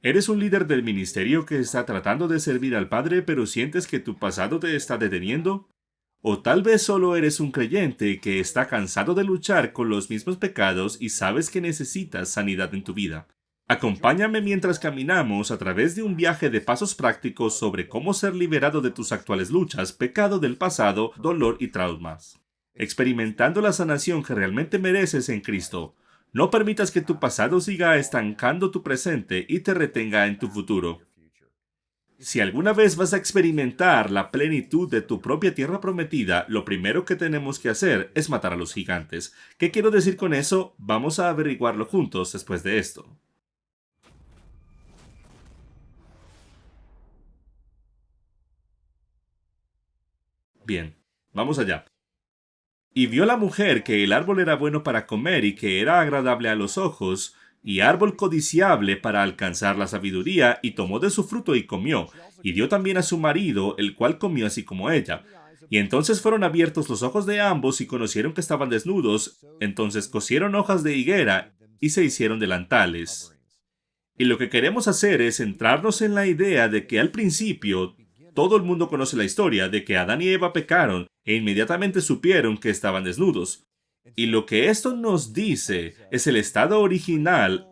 Eres un líder del ministerio que está tratando de servir al Padre, pero sientes que tu pasado te está deteniendo. O tal vez solo eres un creyente que está cansado de luchar con los mismos pecados y sabes que necesitas sanidad en tu vida. Acompáñame mientras caminamos a través de un viaje de pasos prácticos sobre cómo ser liberado de tus actuales luchas, pecado del pasado, dolor y traumas. Experimentando la sanación que realmente mereces en Cristo. No permitas que tu pasado siga estancando tu presente y te retenga en tu futuro. Si alguna vez vas a experimentar la plenitud de tu propia tierra prometida, lo primero que tenemos que hacer es matar a los gigantes. ¿Qué quiero decir con eso? Vamos a averiguarlo juntos después de esto. Bien, vamos allá. Y vio la mujer que el árbol era bueno para comer y que era agradable a los ojos, y árbol codiciable para alcanzar la sabiduría, y tomó de su fruto y comió, y dio también a su marido, el cual comió así como ella. Y entonces fueron abiertos los ojos de ambos y conocieron que estaban desnudos, entonces cosieron hojas de higuera y se hicieron delantales. Y lo que queremos hacer es centrarnos en la idea de que al principio todo el mundo conoce la historia de que Adán y Eva pecaron e inmediatamente supieron que estaban desnudos. Y lo que esto nos dice es el estado original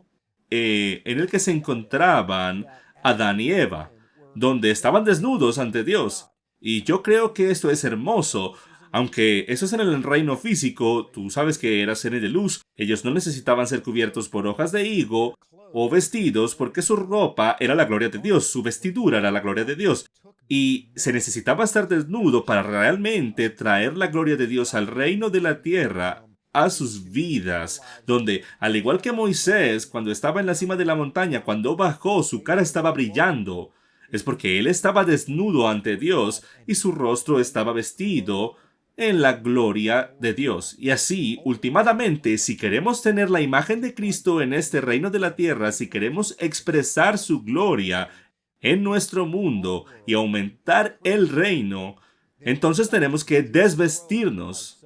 en el que se encontraban Adán y Eva, donde estaban desnudos ante Dios. Y yo creo que esto es hermoso. Aunque eso es en el reino físico, tú sabes que era seres de luz, ellos no necesitaban ser cubiertos por hojas de higo o vestidos porque su ropa era la gloria de Dios, su vestidura era la gloria de Dios. Y se necesitaba estar desnudo para realmente traer la gloria de Dios al reino de la tierra, a sus vidas, donde, al igual que Moisés, cuando estaba en la cima de la montaña, cuando bajó, su cara estaba brillando. Es porque él estaba desnudo ante Dios y su rostro estaba vestido en la gloria de Dios. Y así, ultimadamente, si queremos tener la imagen de Cristo en este reino de la tierra, si queremos expresar su gloria en nuestro mundo y aumentar el reino, entonces tenemos que desvestirnos.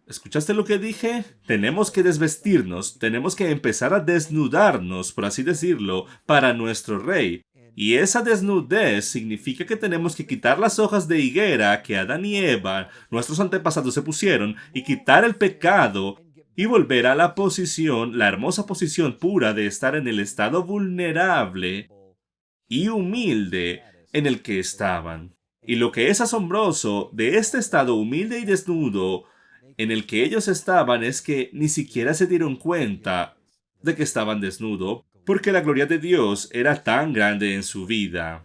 ¿Escuchaste lo que dije? Tenemos que desvestirnos, tenemos que empezar a desnudarnos, por así decirlo, para nuestro rey. Y esa desnudez significa que tenemos que quitar las hojas de higuera que Adán y Eva, nuestros antepasados, se pusieron, y quitar el pecado, y volver a la posición, la hermosa posición pura de estar en el estado vulnerable y humilde en el que estaban. Y lo que es asombroso de este estado humilde y desnudo en el que ellos estaban es que ni siquiera se dieron cuenta de que estaban desnudos, porque la gloria de Dios era tan grande en su vida.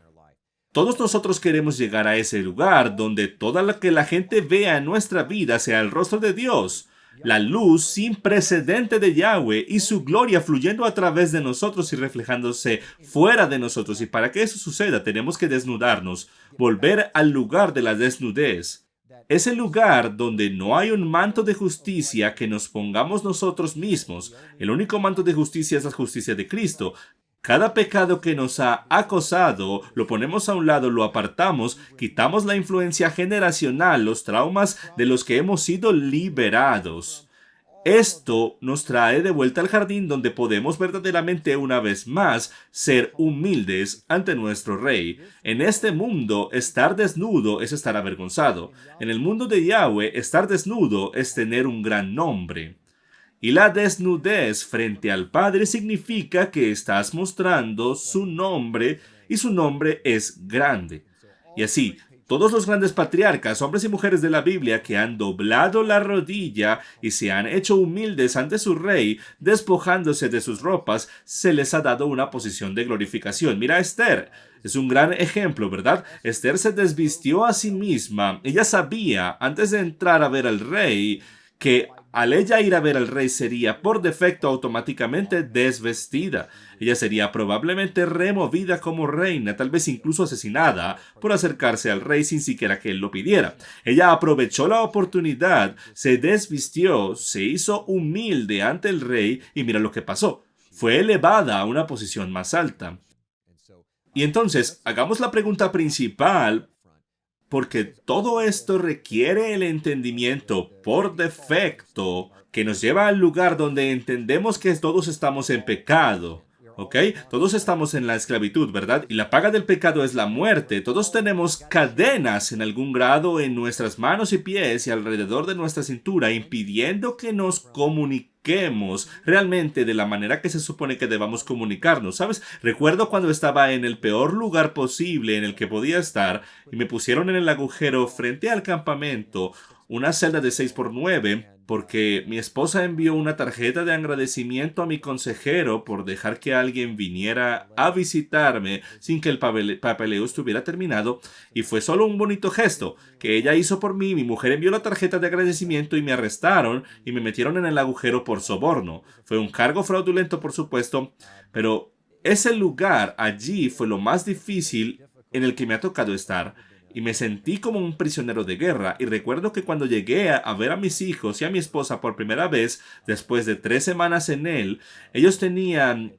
Todos nosotros queremos llegar a ese lugar donde toda lo que la gente vea en nuestra vida sea el rostro de Dios, la luz sin precedente de Yahweh y su gloria fluyendo a través de nosotros y reflejándose fuera de nosotros. Y para que eso suceda tenemos que desnudarnos, volver al lugar de la desnudez. Es el lugar donde no hay un manto de justicia que nos pongamos nosotros mismos. El único manto de justicia es la justicia de Cristo. Cada pecado que nos ha acosado, lo ponemos a un lado, lo apartamos, quitamos la influencia generacional, los traumas de los que hemos sido liberados. Esto nos trae de vuelta al jardín donde podemos verdaderamente una vez más ser humildes ante nuestro Rey. En este mundo, estar desnudo es estar avergonzado. En el mundo de Yahweh, estar desnudo es tener un gran nombre. Y la desnudez frente al Padre significa que estás mostrando su nombre y su nombre es grande. Y así, todos los grandes patriarcas, hombres y mujeres de la Biblia que han doblado la rodilla y se han hecho humildes ante su rey, despojándose de sus ropas, se les ha dado una posición de glorificación. Mira a Esther. Es un gran ejemplo, ¿verdad? Esther se desvistió a sí misma. Ella sabía, antes de entrar a ver al rey, que al ella ir a ver al rey sería por defecto automáticamente desvestida. Ella sería probablemente removida como reina, tal vez incluso asesinada, por acercarse al rey sin siquiera que él lo pidiera. Ella aprovechó la oportunidad, se desvistió, se hizo humilde ante el rey y mira lo que pasó. Fue elevada a una posición más alta. Y entonces, hagamos la pregunta principal, porque todo esto requiere el entendimiento por defecto que nos lleva al lugar donde entendemos que todos estamos en pecado. ¿Ok? Todos estamos en la esclavitud, ¿verdad? Y la paga del pecado es la muerte. Todos tenemos cadenas en algún grado en nuestras manos y pies y alrededor de nuestra cintura, impidiendo que nos comuniquemos realmente de la manera que se supone que debamos comunicarnos, ¿sabes? Recuerdo cuando estaba en el peor lugar posible en el que podía estar y me pusieron en el agujero frente al campamento, una celda de 6 por 9, porque mi esposa envió una tarjeta de agradecimiento a mi consejero por dejar que alguien viniera a visitarme sin que el papeleo estuviera terminado, y fue solo un bonito gesto que ella hizo por mí. Mi mujer envió la tarjeta de agradecimiento y me arrestaron y me metieron en el agujero por soborno. Fue un cargo fraudulento, por supuesto, pero ese lugar allí fue lo más difícil en el que me ha tocado estar. Y me sentí como un prisionero de guerra. Y recuerdo que cuando llegué a ver a mis hijos y a mi esposa por primera vez, después de 3 semanas en él, ellos tenían,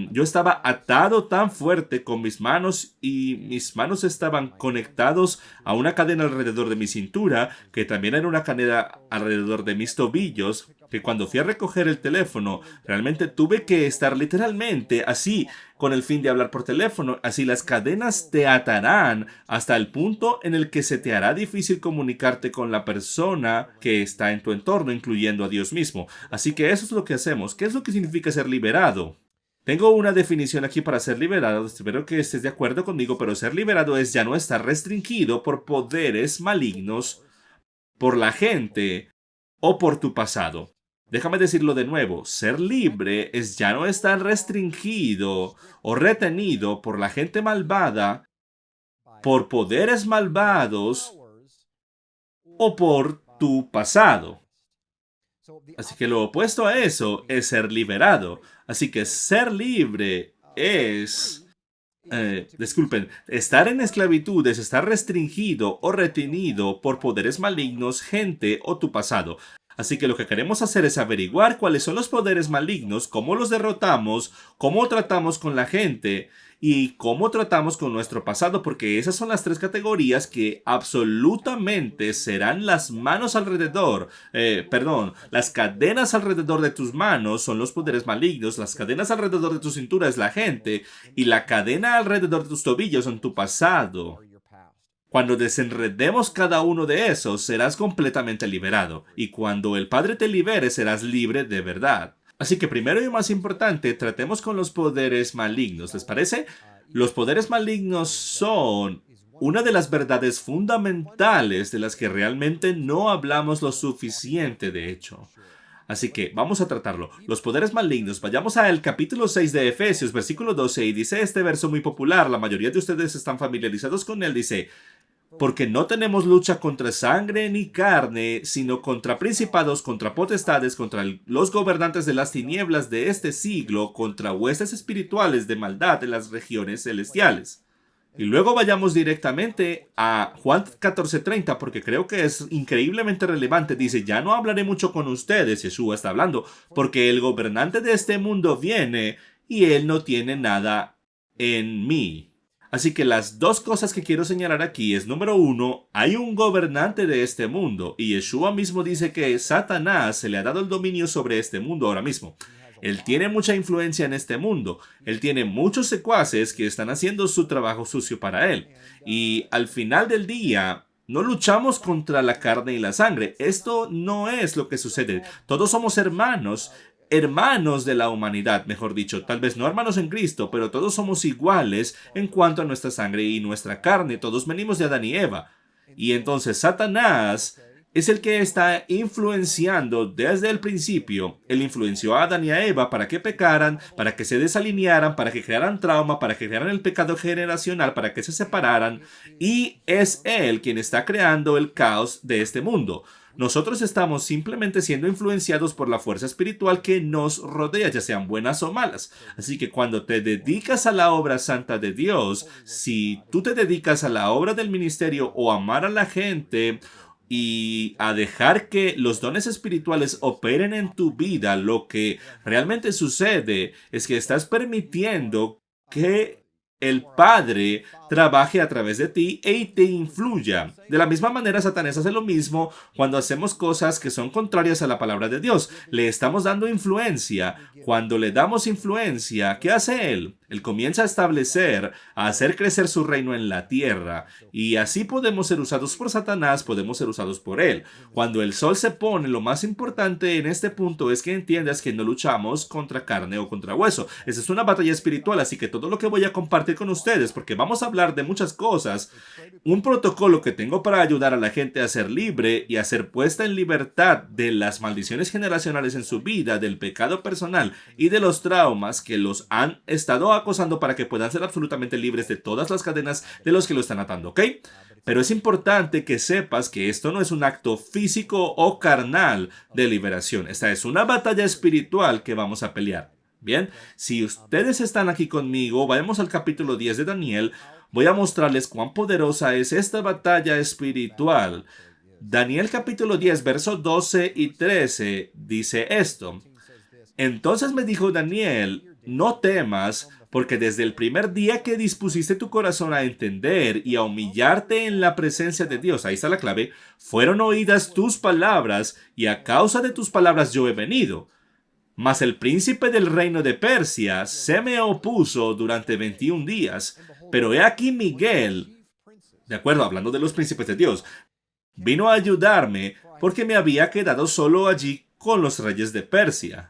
yo estaba atado tan fuerte con mis manos y mis manos estaban conectados a una cadena alrededor de mi cintura, que también era una cadena alrededor de mis tobillos, que cuando fui a recoger el teléfono, realmente tuve que estar literalmente así, con el fin de hablar por teléfono. Así las cadenas te atarán hasta el punto en el que se te hará difícil comunicarte con la persona que está en tu entorno, incluyendo a Dios mismo. Así que eso es lo que hacemos. ¿Qué es lo que significa ser liberado? Tengo una definición aquí para ser liberado, espero que estés de acuerdo conmigo, pero ser liberado es ya no estar restringido por poderes malignos, por la gente o por tu pasado. Déjame decirlo de nuevo, ser libre es ya no estar restringido o retenido por la gente malvada, por poderes malvados o por tu pasado. Así que lo opuesto a eso es ser liberado. Así que ser libre es... disculpen, estar en esclavitud es estar restringido o retenido por poderes malignos, gente o tu pasado. Así que lo que queremos hacer es averiguar cuáles son los poderes malignos, cómo los derrotamos, cómo tratamos con la gente y cómo tratamos con nuestro pasado, porque esas son las 3 categorías que absolutamente serán las manos alrededor, las cadenas alrededor de tus manos son los poderes malignos, las cadenas alrededor de tu cintura es la gente y la cadena alrededor de tus tobillos son tu pasado. Cuando desenredemos cada uno de esos, serás completamente liberado. Y cuando el Padre te libere, serás libre de verdad. Así que primero y más importante, tratemos con los poderes malignos. ¿Les parece? Los poderes malignos son una de las verdades fundamentales de las que realmente no hablamos lo suficiente, de hecho. Así que vamos a tratarlo. Los poderes malignos. Vayamos al capítulo 6 de Efesios, versículo 12, y dice este verso muy popular. La mayoría de ustedes están familiarizados con él. Dice: porque no tenemos lucha contra sangre ni carne, sino contra principados, contra potestades, contra los gobernantes de las tinieblas de este siglo, contra huestes espirituales de maldad en las regiones celestiales. Y luego vayamos directamente a Juan 14:30, porque creo que es increíblemente relevante. Dice: ya no hablaré mucho con ustedes, Yeshua está hablando, porque el gobernante de este mundo viene y él no tiene nada en mí. Así que las 2 cosas que quiero señalar aquí es, número 1, hay un gobernante de este mundo, y Yeshua mismo dice que Satanás se le ha dado el dominio sobre este mundo ahora mismo. Él tiene mucha influencia en este mundo. Él tiene muchos secuaces que están haciendo su trabajo sucio para él. Y al final del día, no luchamos contra la carne y la sangre. Esto no es lo que sucede. Todos somos hermanos de la humanidad, mejor dicho, tal vez no hermanos en Cristo, pero todos somos iguales en cuanto a nuestra sangre y nuestra carne. Todos venimos de Adán y Eva. Y entonces Satanás es el que está influenciando desde el principio. Él influenció a Adán y a Eva para que pecaran, para que se desalinearan, para que crearan trauma, para que crearan el pecado generacional, para que se separaran. Y es él quien está creando el caos de este mundo. Nosotros estamos simplemente siendo influenciados por la fuerza espiritual que nos rodea, ya sean buenas o malas. Así que cuando te dedicas a la obra santa de Dios, si tú te dedicas a la obra del ministerio o amar a la gente y a dejar que los dones espirituales operen en tu vida, lo que realmente sucede es que estás permitiendo que el Padre trabaje a través de ti y te influya. De la misma manera, Satanás hace lo mismo cuando hacemos cosas que son contrarias a la palabra de Dios. Le estamos dando influencia. Cuando le damos influencia, ¿qué hace él? Él comienza a establecer, a hacer crecer su reino en la tierra. Y así podemos ser usados por Satanás, podemos ser usados por él. Cuando el sol se pone, lo más importante en este punto es que entiendas que no luchamos contra carne o contra hueso. Esa es una batalla espiritual, así que todo lo que voy a compartir con ustedes, porque vamos a hablar de muchas cosas, un protocolo que tengo para ayudar a la gente a ser libre y a ser puesta en libertad de las maldiciones generacionales en su vida, del pecado personal y de los traumas que los han estado acosando para que puedan ser absolutamente libres de todas las cadenas de los que lo están atando, ¿ok? Pero es importante que sepas que esto no es un acto físico o carnal de liberación. Esta es una batalla espiritual que vamos a pelear. Bien, si ustedes están aquí conmigo, vayamos al capítulo 10 de Daniel. Voy a mostrarles cuán poderosa es esta batalla espiritual. Daniel capítulo 10, versos 12 y 13 dice esto. Entonces me dijo Daniel, no temas, porque desde el primer día que dispusiste tu corazón a entender y a humillarte en la presencia de Dios, ahí está la clave, fueron oídas tus palabras, y a causa de tus palabras yo he venido. Mas el príncipe del reino de Persia se me opuso durante 21 días, pero he aquí Miguel, de acuerdo, hablando de los príncipes de Dios, vino a ayudarme porque me había quedado solo allí con los reyes de Persia.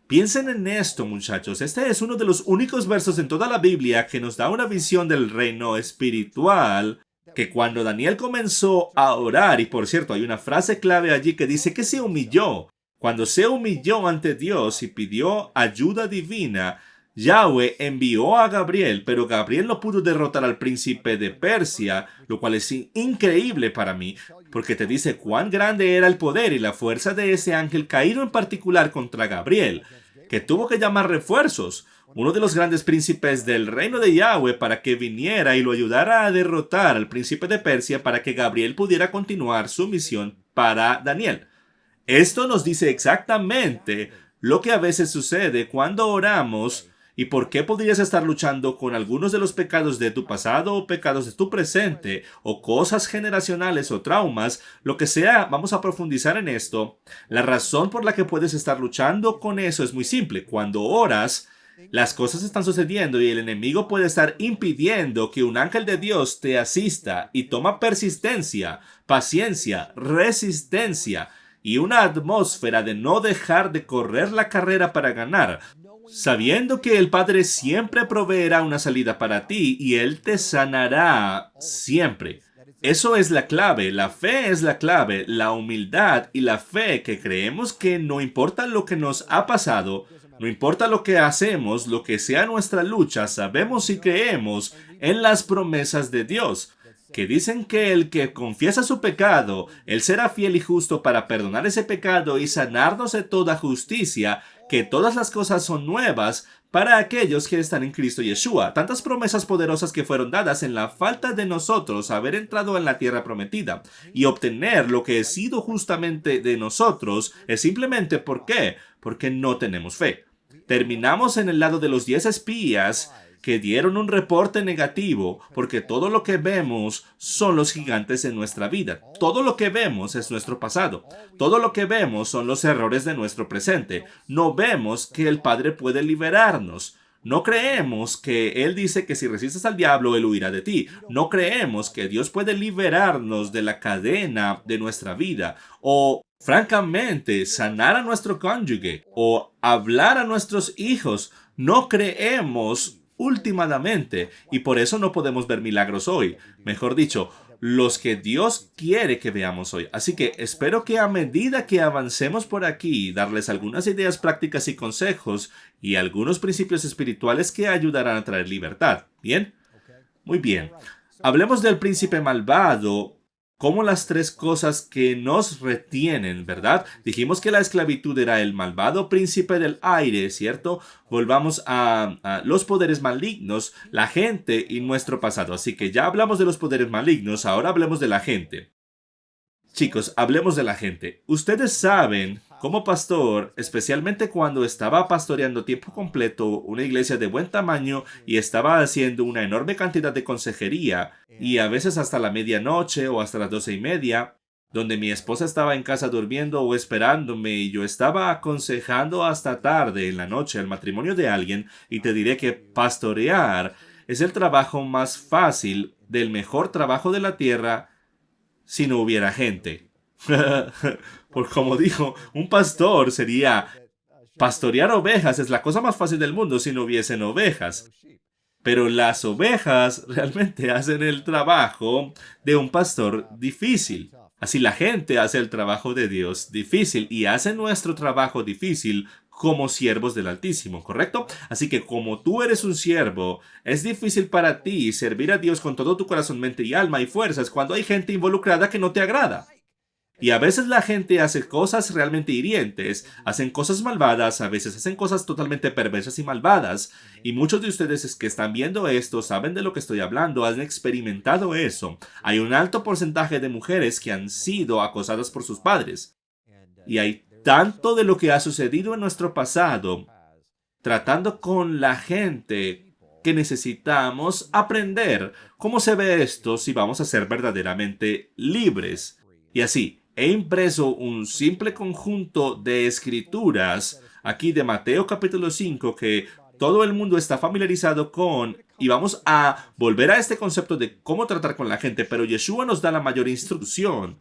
Piensen en esto, muchachos. Este es uno de los únicos versos en toda la Biblia que nos da una visión del reino espiritual, que cuando Daniel comenzó a orar, y por cierto, hay una frase clave allí que dice que se humilló. Cuando se humilló ante Dios y pidió ayuda divina, Yahweh envió a Gabriel, pero Gabriel no pudo derrotar al príncipe de Persia, lo cual es increíble para mí, porque te dice cuán grande era el poder y la fuerza de ese ángel caído en particular contra Gabriel, que tuvo que llamar refuerzos, uno de los grandes príncipes del reino de Yahweh, para que viniera y lo ayudara a derrotar al príncipe de Persia para que Gabriel pudiera continuar su misión para Daniel. Esto nos dice exactamente lo que a veces sucede cuando oramos y por qué podrías estar luchando con algunos de los pecados de tu pasado o pecados de tu presente o cosas generacionales o traumas, lo que sea. Vamos a profundizar en esto. La razón por la que puedes estar luchando con eso es muy simple. Cuando oras, las cosas están sucediendo y el enemigo puede estar impidiendo que un ángel de Dios te asista, y toma persistencia, paciencia, resistencia y una atmósfera de no dejar de correr la carrera para ganar, sabiendo que el Padre siempre proveerá una salida para ti y Él te sanará siempre. Eso es la clave, la fe es la clave, la humildad y la fe, que creemos que no importa lo que nos ha pasado, no importa lo que hacemos, lo que sea nuestra lucha, sabemos y creemos en las promesas de Dios, que dicen que el que confiesa su pecado, Él será fiel y justo para perdonar ese pecado y sanarnos de toda justicia, que todas las cosas son nuevas para aquellos que están en Cristo Yeshua. Tantas promesas poderosas que fueron dadas en la falta de nosotros haber entrado en la tierra prometida y obtener lo que es sido justamente de nosotros, es simplemente ¿por qué? Porque no tenemos fe. Terminamos en el lado de los 10 espías que dieron un reporte negativo, porque todo lo que vemos son los gigantes en nuestra vida. Todo lo que vemos es nuestro pasado. Todo lo que vemos son los errores de nuestro presente. No vemos que el Padre puede liberarnos. No creemos que Él dice que si resistes al diablo, Él huirá de ti. No creemos que Dios puede liberarnos de la cadena de nuestra vida, o francamente sanar a nuestro cónyuge, o hablar a nuestros hijos. No creemos últimamente, y por eso no podemos ver milagros hoy. Mejor dicho, los que Dios quiere que veamos hoy. Así que espero que a medida que avancemos por aquí, darles algunas ideas prácticas y consejos y algunos principios espirituales que ayudarán a traer libertad. ¿Bien? Muy bien. Hablemos del príncipe malvado como las tres cosas que nos retienen, ¿verdad? Dijimos que la esclavitud era el malvado príncipe del aire, ¿cierto? Volvamos a los poderes malignos, la gente y nuestro pasado. Así que ya hablamos de los poderes malignos, ahora hablemos de la gente. Chicos, hablemos de la gente. Ustedes saben Como pastor, especialmente cuando estaba pastoreando tiempo completo una iglesia de buen tamaño y estaba haciendo una enorme cantidad de consejería, y a veces hasta la medianoche o hasta las 12:30, donde mi esposa estaba en casa durmiendo o esperándome y yo estaba aconsejando hasta tarde en la noche el matrimonio de alguien, y te diré que pastorear es el trabajo más fácil del mejor trabajo de la tierra si no hubiera gente. Por como dijo, un pastor sería pastorear ovejas es la cosa más fácil del mundo si no hubiesen ovejas. Pero las ovejas realmente hacen el trabajo de un pastor difícil. Así la gente hace el trabajo de Dios difícil y hace nuestro trabajo difícil como siervos del Altísimo, ¿correcto? Así que como tú eres un siervo, es difícil para ti servir a Dios con todo tu corazón, mente y alma y fuerzas cuando hay gente involucrada que no te agrada. Y a veces la gente hace cosas realmente hirientes, hacen cosas malvadas, a veces hacen cosas totalmente perversas y malvadas. Y muchos de ustedes que están viendo esto saben de lo que estoy hablando, han experimentado eso. Hay un alto porcentaje de mujeres que han sido acosadas por sus padres. Y hay tanto de lo que ha sucedido en nuestro pasado, tratando con la gente, que necesitamos aprender cómo se ve esto si vamos a ser verdaderamente libres. Y así, he impreso un simple conjunto de escrituras aquí de Mateo capítulo 5 que todo el mundo está familiarizado con, y vamos a volver a este concepto de cómo tratar con la gente, pero Yeshua nos da la mayor instrucción.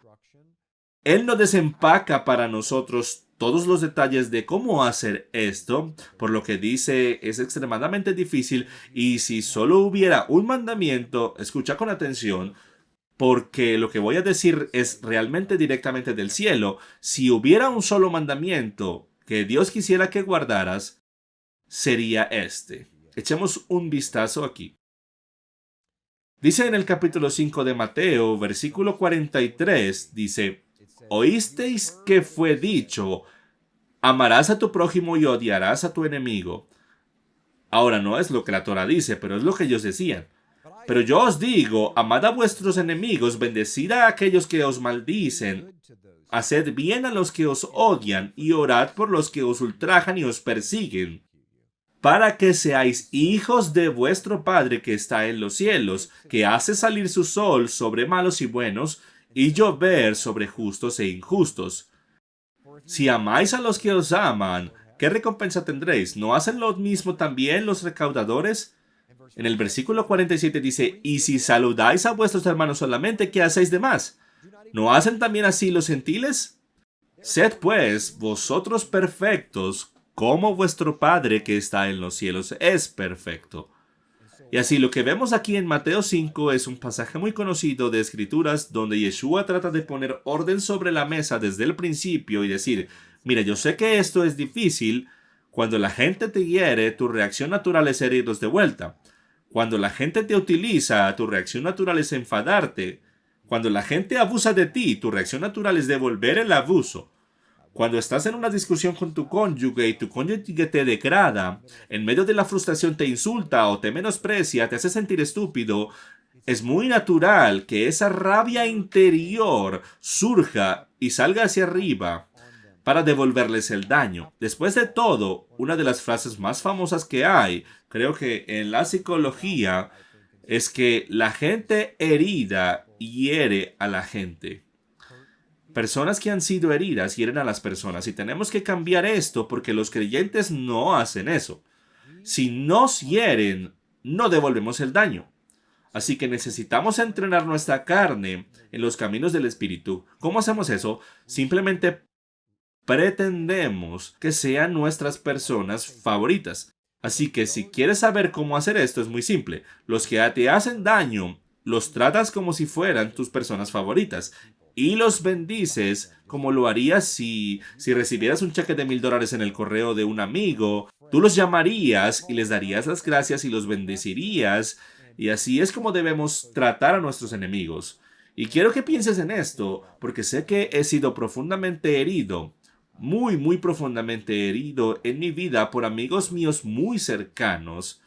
Él no desempaca para nosotros todos los detalles de cómo hacer esto, por lo que dice es extremadamente difícil, y si solo hubiera un mandamiento, escucha con atención, porque lo que voy a decir es realmente directamente del cielo. Si hubiera un solo mandamiento que Dios quisiera que guardaras, sería este. Echemos un vistazo aquí. Dice en el capítulo 5 de Mateo, versículo 43, dice: Oísteis que fue dicho, amarás a tu prójimo y odiarás a tu enemigo. Ahora no es lo que la Torah dice, pero es lo que ellos decían. Pero yo os digo, amad a vuestros enemigos, bendecid a aquellos que os maldicen, haced bien a los que os odian, y orad por los que os ultrajan y os persiguen, para que seáis hijos de vuestro Padre que está en los cielos, que hace salir su sol sobre malos y buenos, y llover sobre justos e injustos. Si amáis a los que os aman, ¿qué recompensa tendréis? ¿No hacen lo mismo también los recaudadores? En el versículo 47 dice: Y si saludáis a vuestros hermanos solamente, ¿qué hacéis de más? ¿No hacen también así los gentiles? Sed pues vosotros perfectos, como vuestro Padre que está en los cielos es perfecto. Y así lo que vemos aquí en Mateo 5 es un pasaje muy conocido de Escrituras donde Yeshua trata de poner orden sobre la mesa desde el principio y decir: mira, yo sé que esto es difícil. Cuando la gente te hiere, tu reacción natural es herirlos de vuelta. Cuando la gente te utiliza, tu reacción natural es enfadarte. Cuando la gente abusa de ti, tu reacción natural es devolver el abuso. Cuando estás en una discusión con tu cónyuge y tu cónyuge te degrada, en medio de la frustración te insulta o te menosprecia, te hace sentir estúpido, es muy natural que esa rabia interior surja y salga hacia arriba para devolverles el daño. Después de todo, una de las frases más famosas que hay, creo que en la psicología, es que la gente herida hiere a la gente. Personas que han sido heridas hieren a las personas, y tenemos que cambiar esto porque los creyentes no hacen eso. Si nos hieren, no devolvemos el daño. Así que necesitamos entrenar nuestra carne en los caminos del Espíritu. ¿Cómo hacemos eso? Simplemente pretendemos que sean nuestras personas favoritas. Así que si quieres saber cómo hacer esto, es muy simple. Los que te hacen daño, los tratas como si fueran tus personas favoritas. Y los bendices como lo harías si recibieras un cheque de $1,000 en el correo de un amigo. Tú los llamarías y les darías las gracias y los bendecirías. Y así es como debemos tratar a nuestros enemigos. Y quiero que pienses en esto, porque sé que he sido profundamente herido, muy profundamente herido en mi vida por amigos míos muy cercanos.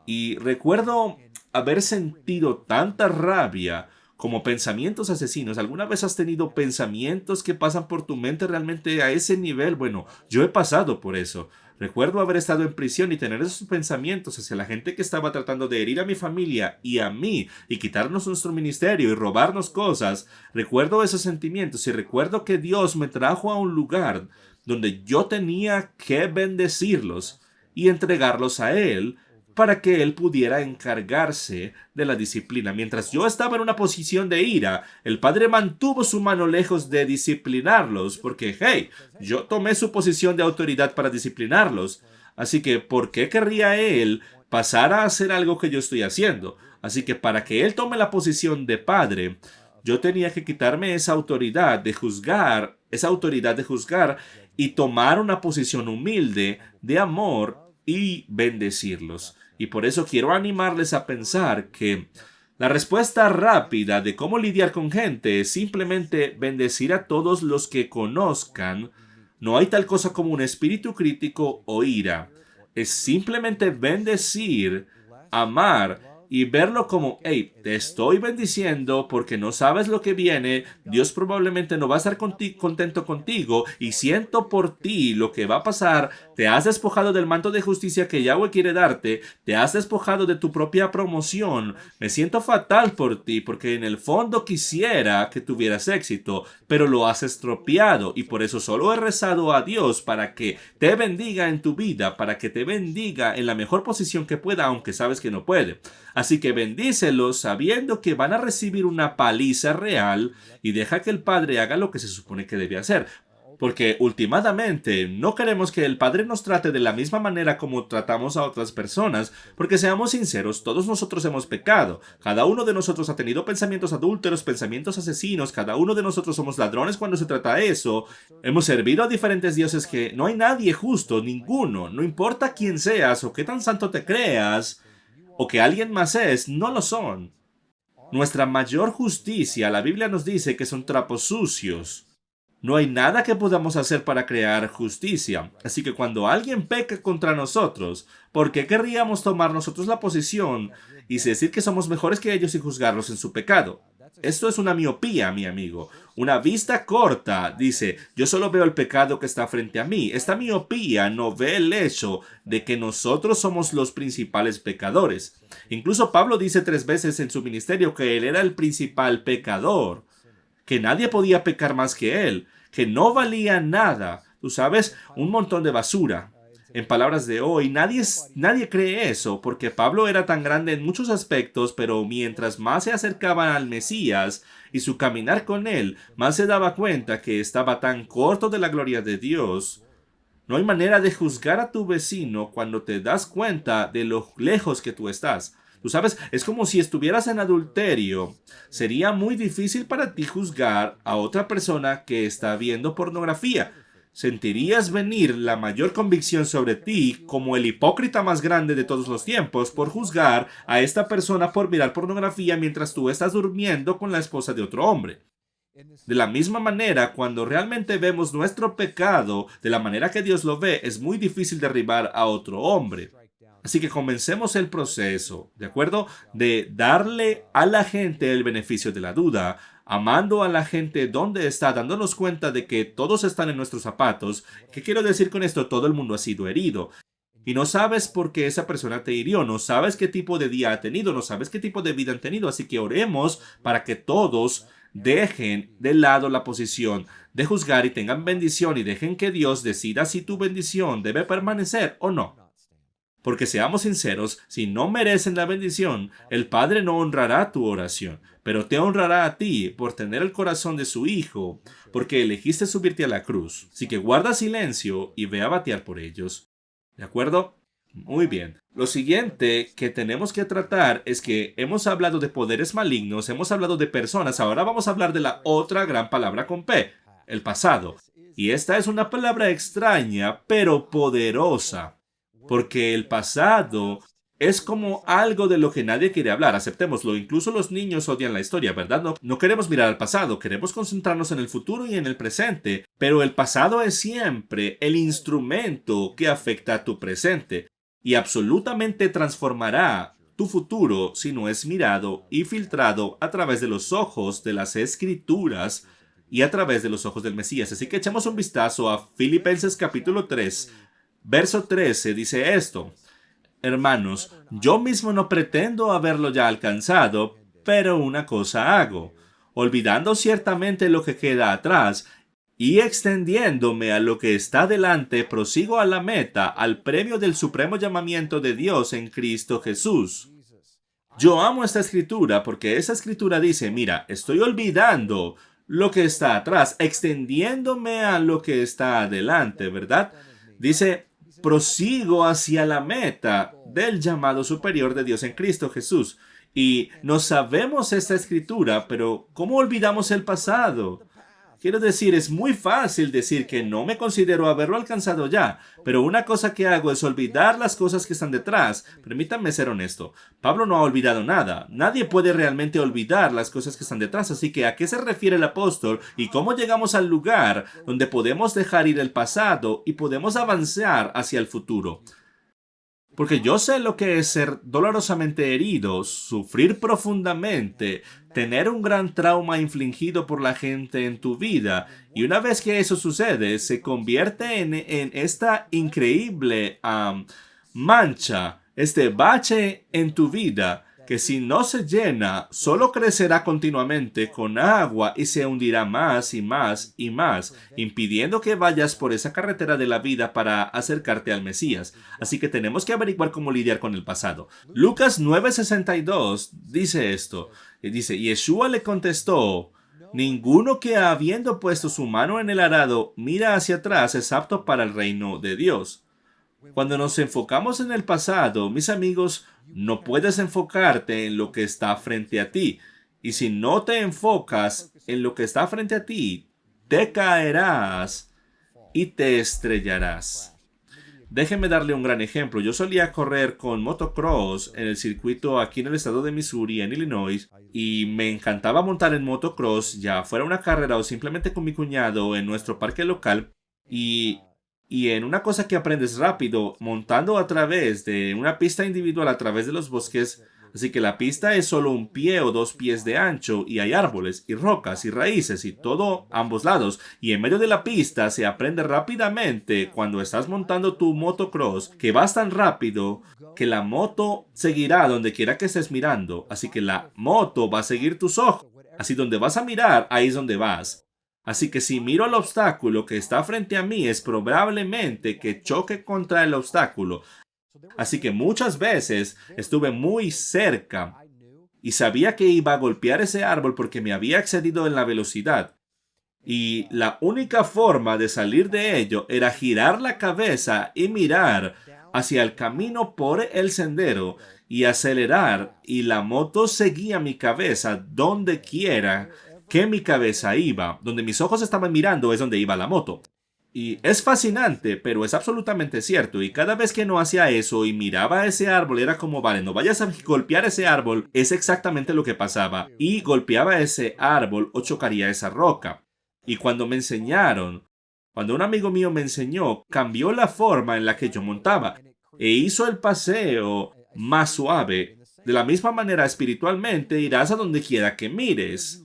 Y recuerdo haber sentido tanta rabia como pensamientos asesinos. ¿Alguna vez has tenido pensamientos que pasan por tu mente realmente a ese nivel? Bueno, yo he pasado por eso. Recuerdo haber estado en prisión y tener esos pensamientos hacia la gente que estaba tratando de herir a mi familia y a mí y quitarnos nuestro ministerio y robarnos cosas. Recuerdo esos sentimientos y recuerdo que Dios me trajo a un lugar donde yo tenía que bendecirlos y entregarlos a Él para que Él pudiera encargarse de la disciplina. Mientras yo estaba en una posición de ira, el Padre mantuvo su mano lejos de disciplinarlos, porque, hey, yo tomé su posición de autoridad para disciplinarlos. Así que, ¿por qué querría Él pasar a hacer algo que yo estoy haciendo? Así que para que Él tome la posición de Padre, yo tenía que quitarme esa autoridad de juzgar y tomar una posición humilde de amor y bendecirlos. Y por eso quiero animarles a pensar que la respuesta rápida de cómo lidiar con gente es simplemente bendecir a todos los que conozcan. No hay tal cosa como un espíritu crítico o ira. Es simplemente bendecir, amar y verlo como, hey, te estoy bendiciendo porque no sabes lo que viene, Dios probablemente no va a estar contento contigo y siento por ti lo que va a pasar, te has despojado del manto de justicia que Yahweh quiere darte, te has despojado de tu propia promoción, me siento fatal por ti porque en el fondo quisiera que tuvieras éxito, pero lo has estropeado y por eso solo he rezado a Dios para que te bendiga en tu vida, para que te bendiga en la mejor posición que pueda, aunque sabes que no puede. Así que bendícelos sabiendo que van a recibir una paliza real y deja que el Padre haga lo que se supone que debe hacer. Porque últimamente no queremos que el Padre nos trate de la misma manera como tratamos a otras personas, porque seamos sinceros, todos nosotros hemos pecado. Cada uno de nosotros ha tenido pensamientos adúlteros, pensamientos asesinos, cada uno de nosotros somos ladrones cuando se trata de eso. Hemos servido a diferentes dioses que no hay nadie justo, ninguno, no importa quién seas o qué tan santo te creas o que alguien más es, no lo son. Nuestra mayor justicia, la Biblia nos dice que son trapos sucios. No hay nada que podamos hacer para crear justicia. Así que cuando alguien peca contra nosotros, ¿por qué querríamos tomar nosotros la posición y decir que somos mejores que ellos y juzgarlos en su pecado? Esto es una miopía, mi amigo. Una vista corta dice, yo solo veo el pecado que está frente a mí. Esta miopía no ve el hecho de que nosotros somos los principales pecadores. Incluso Pablo dice 3 veces en su ministerio que él era el principal pecador, que nadie podía pecar más que él, que no valía nada. Tú sabes, un montón de basura. En palabras de hoy, nadie cree eso, porque Pablo era tan grande en muchos aspectos, pero mientras más se acercaba al Mesías y su caminar con él, más se daba cuenta que estaba tan corto de la gloria de Dios. No hay manera de juzgar a tu vecino cuando te das cuenta de lo lejos que tú estás. Tú sabes, es como si estuvieras en adulterio. Sería muy difícil para ti juzgar a otra persona que está viendo pornografía. Sentirías venir la mayor convicción sobre ti como el hipócrita más grande de todos los tiempos por juzgar a esta persona por mirar pornografía mientras tú estás durmiendo con la esposa de otro hombre. De la misma manera, cuando realmente vemos nuestro pecado de la manera que Dios lo ve, es muy difícil derribar a otro hombre. Así que comencemos el proceso, ¿de acuerdo? De darle a la gente el beneficio de la duda, amando a la gente donde está, dándonos cuenta de que todos están en nuestros zapatos. ¿Qué quiero decir con esto? Todo el mundo ha sido herido. Y no sabes por qué esa persona te hirió, no sabes qué tipo de día ha tenido, no sabes qué tipo de vida han tenido. Así que oremos para que todos dejen de lado la posición de juzgar y tengan bendición y dejen que Dios decida si tu bendición debe permanecer o no. Porque seamos sinceros, si no merecen la bendición, el Padre no honrará tu oración, pero te honrará a ti por tener el corazón de su Hijo, porque elegiste subirte a la cruz. Así que guarda silencio y ve a batear por ellos. ¿De acuerdo? Muy bien. Lo siguiente que tenemos que tratar es que hemos hablado de poderes malignos, hemos hablado de personas, ahora vamos a hablar de la otra gran palabra con P, el pasado. Y esta es una palabra extraña, pero poderosa. Porque el pasado es como algo de lo que nadie quiere hablar, aceptémoslo. Incluso los niños odian la historia, ¿verdad? No queremos mirar al pasado, queremos concentrarnos en el futuro y en el presente. Pero el pasado es siempre el instrumento que afecta a tu presente y absolutamente transformará tu futuro si no es mirado y filtrado a través de los ojos de las Escrituras y a través de los ojos del Mesías. Así que echemos un vistazo a Filipenses capítulo 3, verso 13. Dice esto: Hermanos, yo mismo no pretendo haberlo ya alcanzado, pero una cosa hago, olvidando ciertamente lo que queda atrás y extendiéndome a lo que está delante, prosigo a la meta, al premio del supremo llamamiento de Dios en Cristo Jesús. Yo amo esta escritura porque esa escritura dice, mira, estoy olvidando lo que está atrás, extendiéndome a lo que está adelante, ¿verdad? Dice, prosigo hacia la meta del llamado superior de Dios en Cristo Jesús. Y no sabemos esta escritura, pero ¿cómo olvidamos el pasado? Quiero decir, es muy fácil decir que no me considero haberlo alcanzado ya, pero una cosa que hago es olvidar las cosas que están detrás. Permítanme ser honesto. Pablo no ha olvidado nada. Nadie puede realmente olvidar las cosas que están detrás. Así que, ¿a qué se refiere el apóstol? ¿Y cómo llegamos al lugar donde podemos dejar ir el pasado y podemos avanzar hacia el futuro? Porque yo sé lo que es ser dolorosamente herido, sufrir profundamente, tener un gran trauma infligido por la gente en tu vida. Y una vez que eso sucede, se convierte en esta increíble mancha, este bache en tu vida, que si no se llena, solo crecerá continuamente con agua y se hundirá más y más y más, impidiendo que vayas por esa carretera de la vida para acercarte al Mesías. Así que tenemos que averiguar cómo lidiar con el pasado. Lucas 9:62 dice esto. Y dice, Yeshua le contestó, ninguno que habiendo puesto su mano en el arado mira hacia atrás es apto para el reino de Dios. Cuando nos enfocamos en el pasado, mis amigos, no puedes enfocarte en lo que está frente a ti. Y si no te enfocas en lo que está frente a ti, te caerás y te estrellarás. Déjenme darle un gran ejemplo. Yo solía correr con motocross en el circuito aquí en el estado de Missouri, en Illinois, y me encantaba montar en motocross, ya fuera una carrera o simplemente con mi cuñado en nuestro parque local. Y en una cosa que aprendes rápido, montando a través de una pista individual a través de los bosques, así que la pista es solo 1 pie o 2 pies de ancho y hay árboles y rocas y raíces y todo a ambos lados. Y en medio de la pista se aprende rápidamente cuando estás montando tu motocross que vas tan rápido que la moto seguirá donde quiera que estés mirando. Así que la moto va a seguir tus ojos. Así donde vas a mirar, ahí es donde vas. Así que si miro el obstáculo que está frente a mí, es probablemente que choque contra el obstáculo. Así que muchas veces estuve muy cerca y sabía que iba a golpear ese árbol porque me había excedido en la velocidad. Y la única forma de salir de ello era girar la cabeza y mirar hacia el camino por el sendero y acelerar, y la moto seguía mi cabeza donde quiera que mi cabeza iba. Donde mis ojos estaban mirando es donde iba la moto. Y es fascinante, pero es absolutamente cierto. Y cada vez que no hacía eso y miraba ese árbol, era como, vale, no vayas a golpear ese árbol. Es exactamente lo que pasaba. Y golpeaba ese árbol o chocaría esa roca. Y cuando un amigo mío me enseñó, cambió la forma en la que yo montaba e hizo el paseo más suave. De la misma manera, espiritualmente, irás a donde quiera que mires.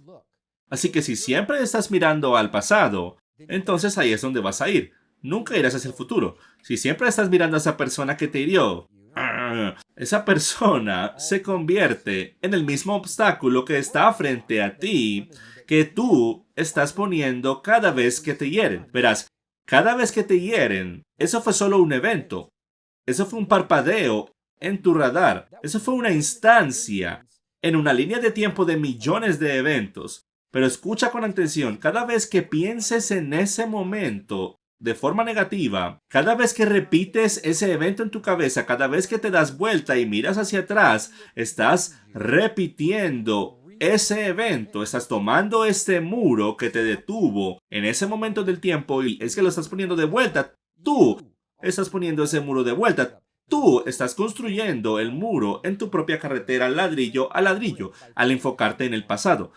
Así que si siempre estás mirando al pasado, entonces ahí es donde vas a ir. Nunca irás hacia el futuro. Si siempre estás mirando a esa persona que te hirió, esa persona se convierte en el mismo obstáculo que está frente a ti, que tú estás poniendo cada vez que te hieren. Verás, cada vez que te hieren, eso fue solo un evento. Eso fue un parpadeo en tu radar. Eso fue una instancia en una línea de tiempo de millones de eventos. Pero escucha con atención, cada vez que pienses en ese momento de forma negativa, cada vez que repites ese evento en tu cabeza, cada vez que te das vuelta y miras hacia atrás, estás repitiendo ese evento, estás tomando este muro que te detuvo en ese momento del tiempo y es que lo estás poniendo de vuelta. Tú estás poniendo ese muro de vuelta. Tú estás construyendo el muro en tu propia carretera ladrillo a ladrillo al enfocarte en el pasado,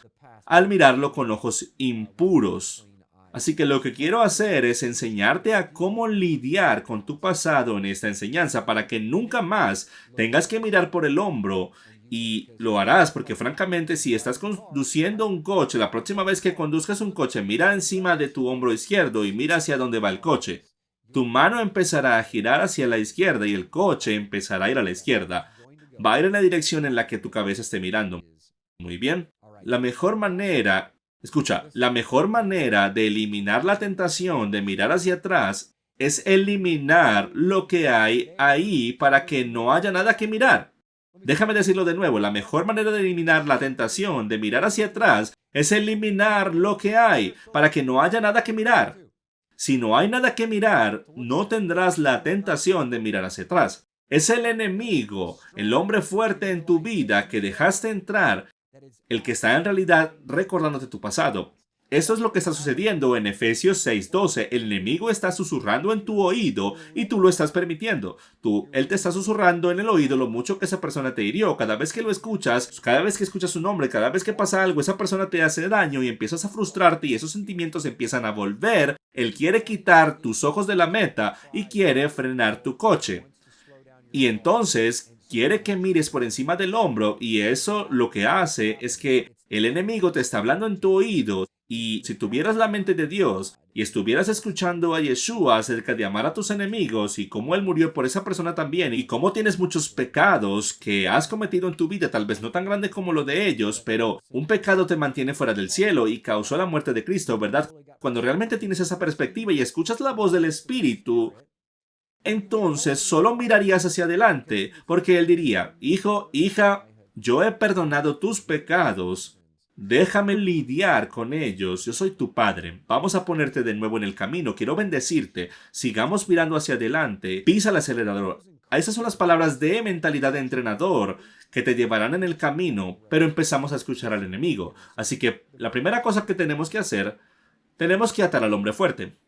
al mirarlo con ojos impuros. Así que lo que quiero hacer es enseñarte a cómo lidiar con tu pasado en esta enseñanza para que nunca más tengas que mirar por el hombro. Y lo harás porque francamente si estás conduciendo un coche, la próxima vez que conduzcas un coche, mira encima de tu hombro izquierdo y mira hacia dónde va el coche. Tu mano empezará a girar hacia la izquierda y el coche empezará a ir a la izquierda. Va a ir en la dirección en la que tu cabeza esté mirando. Muy bien. La mejor manera de eliminar la tentación de mirar hacia atrás es eliminar lo que hay ahí para que no haya nada que mirar. Déjame decirlo de nuevo, la mejor manera de eliminar la tentación de mirar hacia atrás es eliminar lo que hay para que no haya nada que mirar. Si no hay nada que mirar, no tendrás la tentación de mirar hacia atrás. Es el enemigo, el hombre fuerte en tu vida que dejaste entrar, el que está en realidad recordándote tu pasado. Esto es lo que está sucediendo en Efesios 6:12. El enemigo está susurrando en tu oído y tú lo estás permitiendo. Él te está susurrando en el oído lo mucho que esa persona te hirió. Cada vez que lo escuchas, cada vez que escuchas su nombre, cada vez que pasa algo, esa persona te hace daño y empiezas a frustrarte y esos sentimientos empiezan a volver. Él quiere quitar tus ojos de la meta y quiere frenar tu coche. Y entonces quiere que mires por encima del hombro y eso lo que hace es que el enemigo te está hablando en tu oído y si tuvieras la mente de Dios y estuvieras escuchando a Yeshua acerca de amar a tus enemigos y cómo Él murió por esa persona también y cómo tienes muchos pecados que has cometido en tu vida, tal vez no tan grande como lo de ellos, pero un pecado te mantiene fuera del cielo y causó la muerte de Cristo, ¿verdad? Cuando realmente tienes esa perspectiva y escuchas la voz del Espíritu, entonces solo mirarías hacia adelante, porque Él diría, hijo, hija, yo he perdonado tus pecados, déjame lidiar con ellos, yo soy tu padre, vamos a ponerte de nuevo en el camino, quiero bendecirte, sigamos mirando hacia adelante, pisa el acelerador. Esas son las palabras de mentalidad de entrenador que te llevarán en el camino, pero empezamos a escuchar al enemigo. Así que la primera cosa que tenemos que hacer, tenemos que atar al hombre fuerte.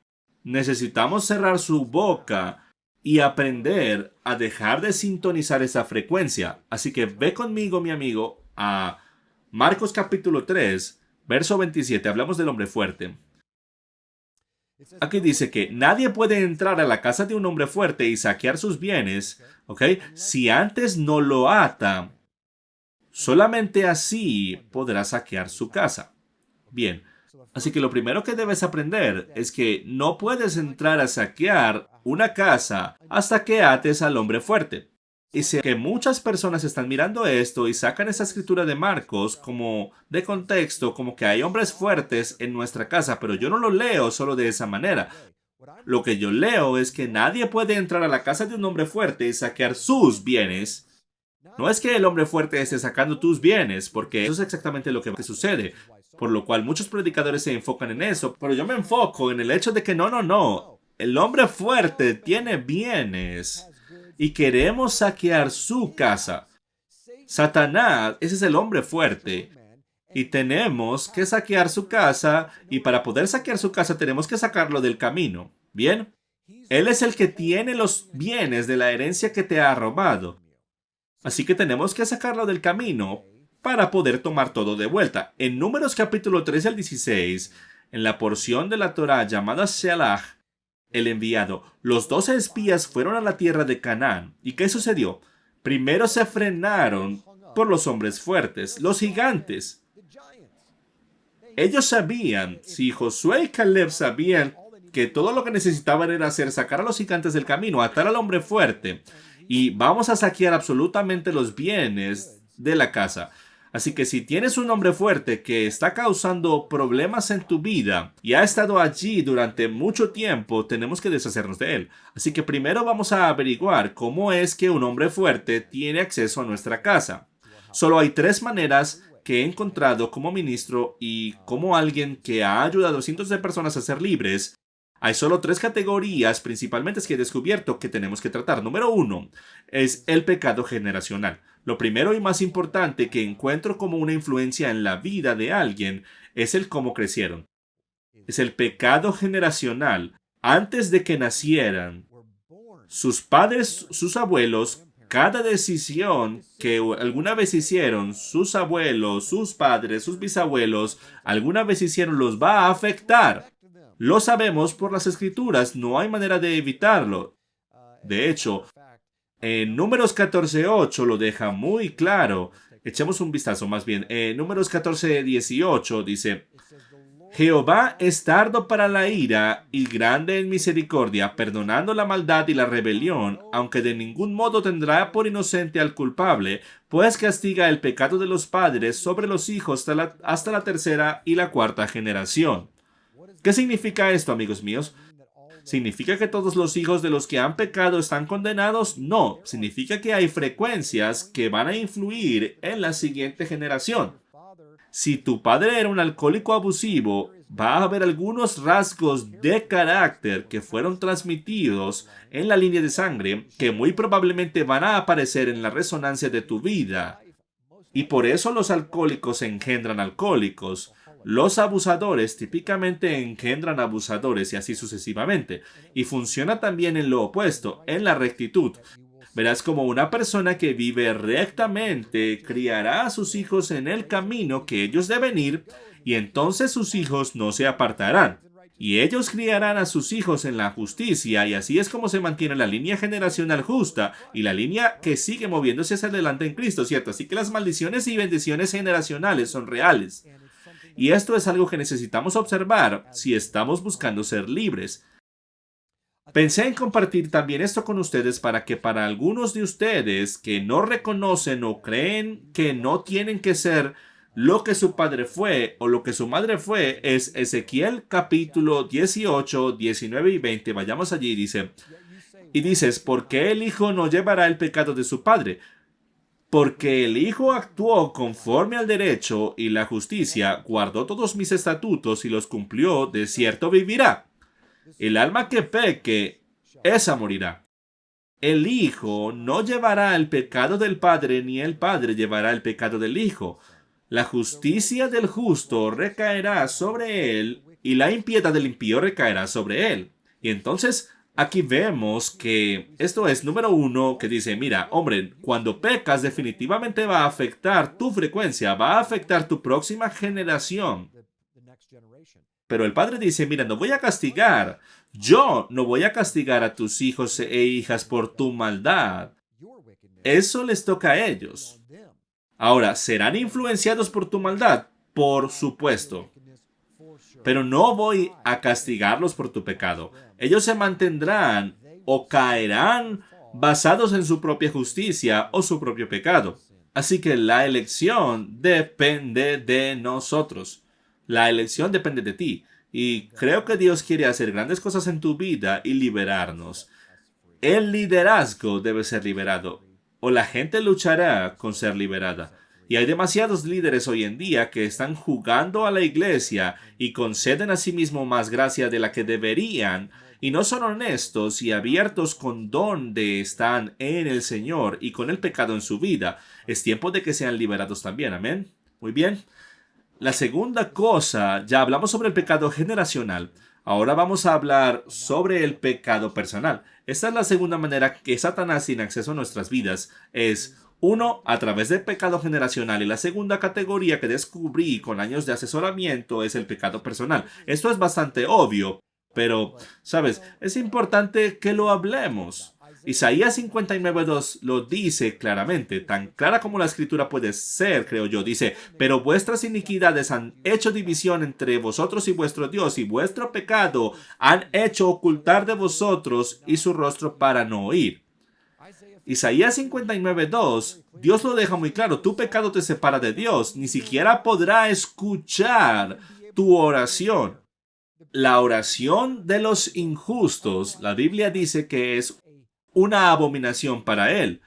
Necesitamos cerrar su boca y aprender a dejar de sintonizar esa frecuencia. Así que ve conmigo, mi amigo, a Marcos capítulo 3, verso 27. Hablamos del hombre fuerte. Aquí dice que nadie puede entrar a la casa de un hombre fuerte y saquear sus bienes, ¿ok? Si antes no lo ata. Solamente así podrá saquear su casa. Bien. Así que lo primero que debes aprender es que no puedes entrar a saquear una casa hasta que ates al hombre fuerte. Y sé que muchas personas están mirando esto y sacan esa escritura de Marcos como de contexto, como que hay hombres fuertes en nuestra casa, pero yo no lo leo solo de esa manera. Lo que yo leo es que nadie puede entrar a la casa de un hombre fuerte y saquear sus bienes. No es que el hombre fuerte esté sacando tus bienes, porque eso es exactamente lo que sucede. Por lo cual muchos predicadores se enfocan en eso, pero yo me enfoco en el hecho de que no. El hombre fuerte tiene bienes y queremos saquear su casa. Satanás, ese es el hombre fuerte. Y tenemos que saquear su casa y para poder saquear su casa tenemos que sacarlo del camino. ¿Bien? Él es el que tiene los bienes de la herencia que te ha robado. Así que tenemos que sacarlo del camino para poder tomar todo de vuelta. En Números capítulo 13 al 16, en la porción de la Torá llamada Shelah, el enviado, los 12 espías fueron a la tierra de Canaán. ¿Y qué sucedió? Primero se frenaron por los hombres fuertes, los gigantes. Ellos sabían, si Josué y Caleb sabían que todo lo que necesitaban era sacar a los gigantes del camino, atar al hombre fuerte, y vamos a saquear absolutamente los bienes de la casa. Así que si tienes un hombre fuerte que está causando problemas en tu vida y ha estado allí durante mucho tiempo, tenemos que deshacernos de él. Así que primero vamos a averiguar cómo es que un hombre fuerte tiene acceso a nuestra casa. Solo hay 3 maneras que he encontrado como ministro y como alguien que ha ayudado a cientos de personas a ser libres. Hay solo 3 categorías principalmente que he descubierto que tenemos que tratar. Número 1 es el pecado generacional. Lo primero y más importante que encuentro como una influencia en la vida de alguien es el cómo crecieron. Es el pecado generacional. Antes de que nacieran, sus padres, sus abuelos, cada decisión que alguna vez hicieron, sus abuelos, sus padres, sus bisabuelos, alguna vez hicieron, los va a afectar. Lo sabemos por las Escrituras, no hay manera de evitarlo. De hecho, en Números 14:8 lo deja muy claro. Echemos un vistazo más bien. En Números 14:18 dice: Jehová es tardo para la ira y grande en misericordia, perdonando la maldad y la rebelión, aunque de ningún modo tendrá por inocente al culpable, pues castiga el pecado de los padres sobre los hijos hasta la tercera y la cuarta generación. ¿Qué significa esto, amigos míos? ¿Significa que todos los hijos de los que han pecado están condenados? No, significa que hay frecuencias que van a influir en la siguiente generación. Si tu padre era un alcohólico abusivo, va a haber algunos rasgos de carácter que fueron transmitidos en la línea de sangre que muy probablemente van a aparecer en la resonancia de tu vida. Y por eso los alcohólicos engendran alcohólicos. Los abusadores típicamente engendran abusadores y así sucesivamente. Y funciona también en lo opuesto, en la rectitud. Verás como una persona que vive rectamente criará a sus hijos en el camino que ellos deben ir, y entonces sus hijos no se apartarán. Y ellos criarán a sus hijos en la justicia, y así es como se mantiene la línea generacional justa y la línea que sigue moviéndose hacia adelante en Cristo, ¿cierto? Así que las maldiciones y bendiciones generacionales son reales. Y esto es algo que necesitamos observar si estamos buscando ser libres. Pensé en compartir también esto con ustedes para que para algunos de ustedes que no reconocen o creen que no tienen que ser lo que su padre fue o lo que su madre fue, es Ezequiel capítulo 18, 19 y 20. Vayamos allí, dice. Y dices, ¿por qué el hijo no llevará el pecado de su padre? Porque el hijo actuó conforme al derecho y la justicia, guardó todos mis estatutos y los cumplió, de cierto vivirá. El alma que peque, esa morirá. El hijo no llevará el pecado del padre, ni el padre llevará el pecado del hijo. La justicia del justo recaerá sobre él, y la impiedad del impío recaerá sobre él. Y entonces aquí vemos que esto es número uno, que dice, mira, hombre, cuando pecas definitivamente va a afectar tu frecuencia, va a afectar tu próxima generación. Pero el padre dice, mira, no voy a castigar. Yo no voy a castigar a tus hijos e hijas por tu maldad. Eso les toca a ellos. Ahora, ¿serán influenciados por tu maldad? Por supuesto. Pero no voy a castigarlos por tu pecado. Ellos se mantendrán o caerán basados en su propia justicia o su propio pecado. Así que la elección depende de nosotros. La elección depende de ti. Y creo que Dios quiere hacer grandes cosas en tu vida y liberarnos. El liderazgo debe ser liberado, o la gente luchará con ser liberada. Y hay demasiados líderes hoy en día que están jugando a la iglesia y conceden a sí mismo más gracia de la que deberían, y no son honestos y abiertos con dónde están en el Señor y con el pecado en su vida. Es tiempo de que sean liberados también. Amén. Muy bien. La segunda cosa, ya hablamos sobre el pecado generacional. Ahora vamos a hablar sobre el pecado personal. Esta es la segunda manera que Satanás tiene acceso a nuestras vidas. Es uno, a través del pecado generacional, y la segunda categoría que descubrí con años de asesoramiento es el pecado personal. Esto es bastante obvio, pero, ¿sabes? Es importante que lo hablemos. Isaías 59:2 lo dice claramente, tan clara como la escritura puede ser, creo yo. Dice, pero vuestras iniquidades han hecho división entre vosotros y vuestro Dios, y vuestro pecado han hecho ocultar de vosotros y su rostro para no oír. Isaías 59:2, Dios lo deja muy claro, tu pecado te separa de Dios, ni siquiera podrá escuchar tu oración. La oración de los injustos, la Biblia dice que es una abominación para él.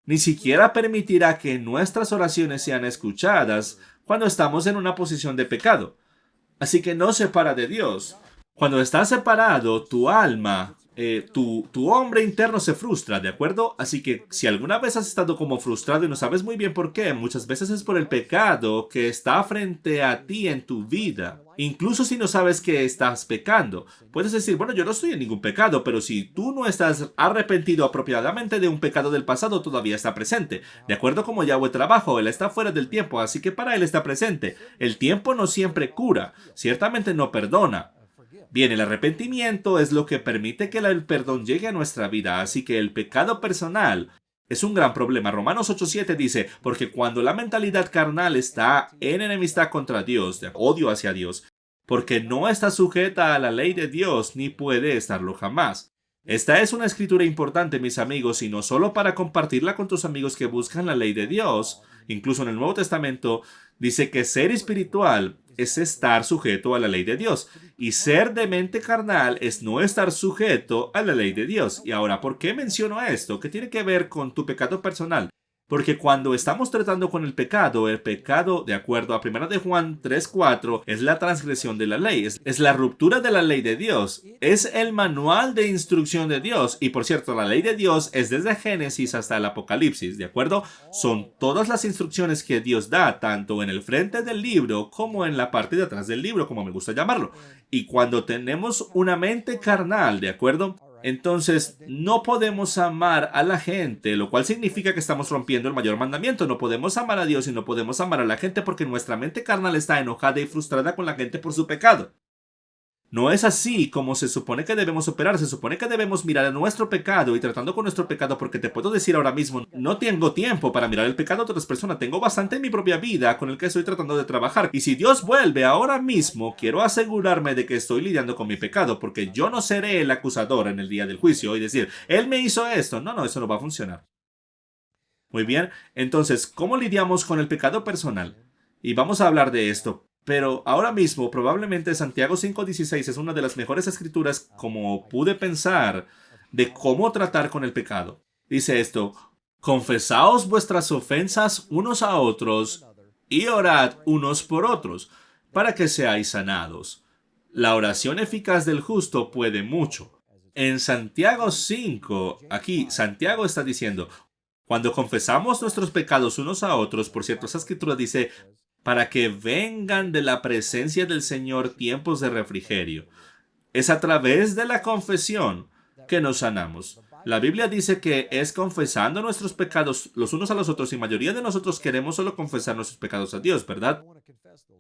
Ni siquiera permitirá que nuestras oraciones sean escuchadas cuando estamos en una posición de pecado. Así que no separa de Dios. Cuando estás separado, tu alma, tu hombre interno se frustra, ¿de acuerdo? Así que si alguna vez has estado como frustrado y no sabes muy bien por qué, muchas veces es por el pecado que está frente a ti en tu vida. Incluso si no sabes que estás pecando, puedes decir, bueno, yo no estoy en ningún pecado, pero si tú no estás arrepentido apropiadamente de un pecado del pasado, todavía está presente. De acuerdo como Yahweh trabaja, él está fuera del tiempo, así que para él está presente. El tiempo no siempre cura, ciertamente no perdona. Bien, el arrepentimiento es lo que permite que el perdón llegue a nuestra vida, así que el pecado personal es un gran problema. Romanos 8:7 dice, porque cuando la mentalidad carnal está en enemistad contra Dios, de odio hacia Dios, porque no está sujeta a la ley de Dios, ni puede estarlo jamás. Esta es una escritura importante, mis amigos, y no solo para compartirla con tus amigos que buscan la ley de Dios. Incluso en el Nuevo Testamento dice que ser espiritual es estar sujeto a la ley de Dios. Y ser de mente carnal es no estar sujeto a la ley de Dios. Y ahora, ¿por qué menciono esto? ¿Qué tiene que ver con tu pecado personal? Porque cuando estamos tratando con el pecado, de acuerdo a 1 de Juan 3:4, es la transgresión de la ley, es la ruptura de la ley de Dios, es el manual de instrucción de Dios. Y por cierto, la ley de Dios es desde Génesis hasta el Apocalipsis, ¿de acuerdo? Son todas las instrucciones que Dios da, tanto en el frente del libro como en la parte de atrás del libro, como me gusta llamarlo. Y cuando tenemos una mente carnal, ¿de acuerdo? Entonces, no podemos amar a la gente, lo cual significa que estamos rompiendo el mayor mandamiento. No podemos amar a Dios y no podemos amar a la gente porque nuestra mente carnal está enojada y frustrada con la gente por su pecado. No es así como se supone que debemos operar. Se supone que debemos mirar a nuestro pecado y tratando con nuestro pecado, porque te puedo decir ahora mismo, no tengo tiempo para mirar el pecado de otras personas. Tengo bastante en mi propia vida con el que estoy tratando de trabajar. Y si Dios vuelve ahora mismo, quiero asegurarme de que estoy lidiando con mi pecado, porque yo no seré el acusador en el día del juicio y decir, Él me hizo esto. No, eso no va a funcionar. Muy bien, entonces, ¿cómo lidiamos con el pecado personal? Y vamos a hablar de esto. Pero ahora mismo, probablemente Santiago 5:16 es una de las mejores escrituras como pude pensar de cómo tratar con el pecado. Dice esto, confesaos vuestras ofensas unos a otros y orad unos por otros, para que seáis sanados. La oración eficaz del justo puede mucho. En Santiago 5, aquí Santiago está diciendo, cuando confesamos nuestros pecados unos a otros, por cierto, esa escritura dice, para que vengan de la presencia del Señor tiempos de refrigerio. Es a través de la confesión que nos sanamos. La Biblia dice que es confesando nuestros pecados los unos a los otros y mayoría de nosotros queremos solo confesar nuestros pecados a Dios, ¿verdad?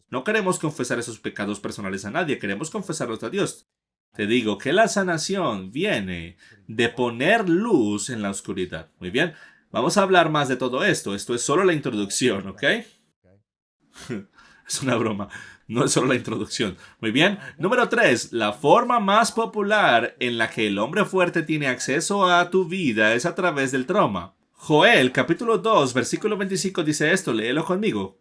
No queremos confesar esos pecados personales a nadie, queremos confesarlos a Dios. Te digo que la sanación viene de poner luz en la oscuridad. Muy bien, vamos a hablar más de todo esto. Esto es solo la introducción, ¿ok? Es una broma, no es solo la introducción. Muy bien. Número 3. La forma más popular en la que el hombre fuerte tiene acceso a tu vida es a través del trauma. Joel, capítulo 2, versículo 25 dice esto, léelo conmigo.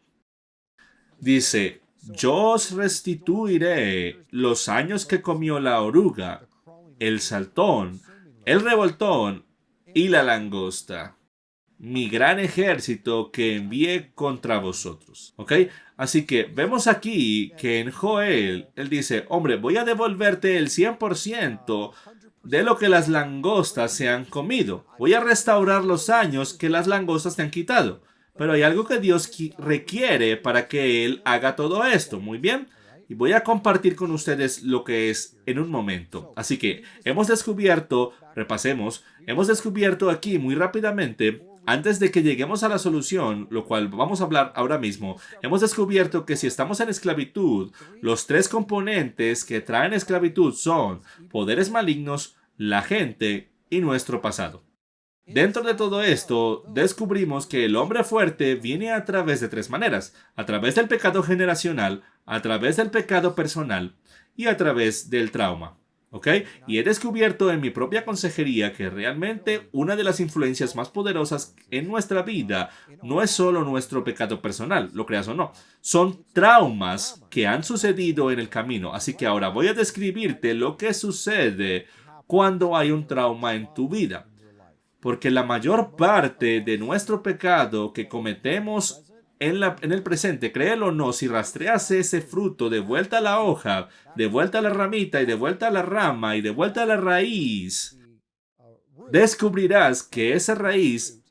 Dice, yo os restituiré los años que comió la oruga, el saltón, el revoltón y la langosta, mi gran ejército que envié contra vosotros. ¿Ok? Así que vemos aquí que en Joel, él dice, hombre, voy a devolverte el 100% de lo que las langostas se han comido. Voy a restaurar los años que las langostas te han quitado. Pero hay algo que Dios requiere para que Él haga todo esto. Muy bien. Y voy a compartir con ustedes lo que es en un momento. Así que hemos descubierto, repasemos, hemos descubierto aquí muy rápidamente, antes de que lleguemos a la solución, lo cual vamos a hablar ahora mismo, hemos descubierto que si estamos en esclavitud, los 3 componentes que traen esclavitud son poderes malignos, la gente y nuestro pasado. Dentro de todo esto, descubrimos que el hombre fuerte viene a través de 3 maneras, a través del pecado generacional, a través del pecado personal y a través del trauma. ¿Ok? Y he descubierto en mi propia consejería que realmente una de las influencias más poderosas en nuestra vida no es solo nuestro pecado personal, lo creas o no, son traumas que han sucedido en el camino. Así que ahora voy a describirte lo que sucede cuando hay un trauma en tu vida. Porque la mayor parte de nuestro pecado que cometemos en el presente, créelo o no, si rastreas ese fruto de vuelta a la hoja, de vuelta a la ramita y de vuelta a la rama y de vuelta a la raíz, descubrirás que esa raíz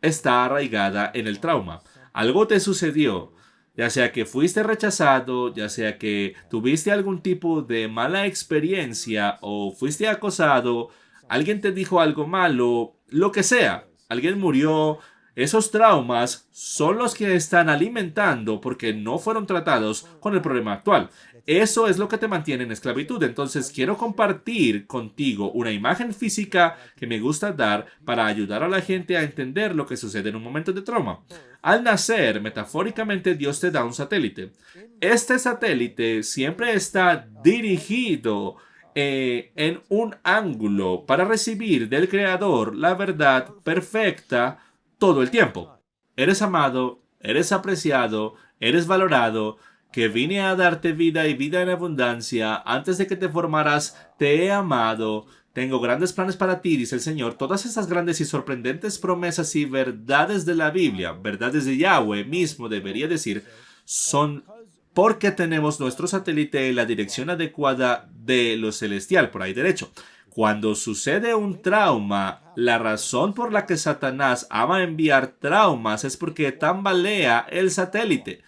está arraigada en el trauma. Algo te sucedió, ya sea que fuiste rechazado, ya sea que tuviste algún tipo de mala experiencia o fuiste acosado, alguien te dijo algo malo, lo que sea, alguien murió, Esos traumas son los que están alimentando porque no fueron tratados con el problema actual. Eso es lo que te mantiene en esclavitud. Entonces quiero compartir contigo una imagen física que me gusta dar para ayudar a la gente a entender lo que sucede en un momento de trauma. Al nacer, metafóricamente, Dios te da un satélite. Este satélite siempre está dirigido en un ángulo para recibir del Creador la verdad perfecta todo el tiempo. Eres amado, eres apreciado, eres valorado, que vine a darte vida y vida en abundancia. Antes de que te formaras, te he amado. Tengo grandes planes para ti, dice el Señor. Todas esas grandes y sorprendentes promesas y verdades de la Biblia, verdades de Yahweh mismo debería decir, son porque tenemos nuestro satélite en la dirección adecuada de lo celestial, por ahí derecho. Cuando sucede un trauma, la razón por la que Satanás ama enviar traumas es porque tambalea el satélite,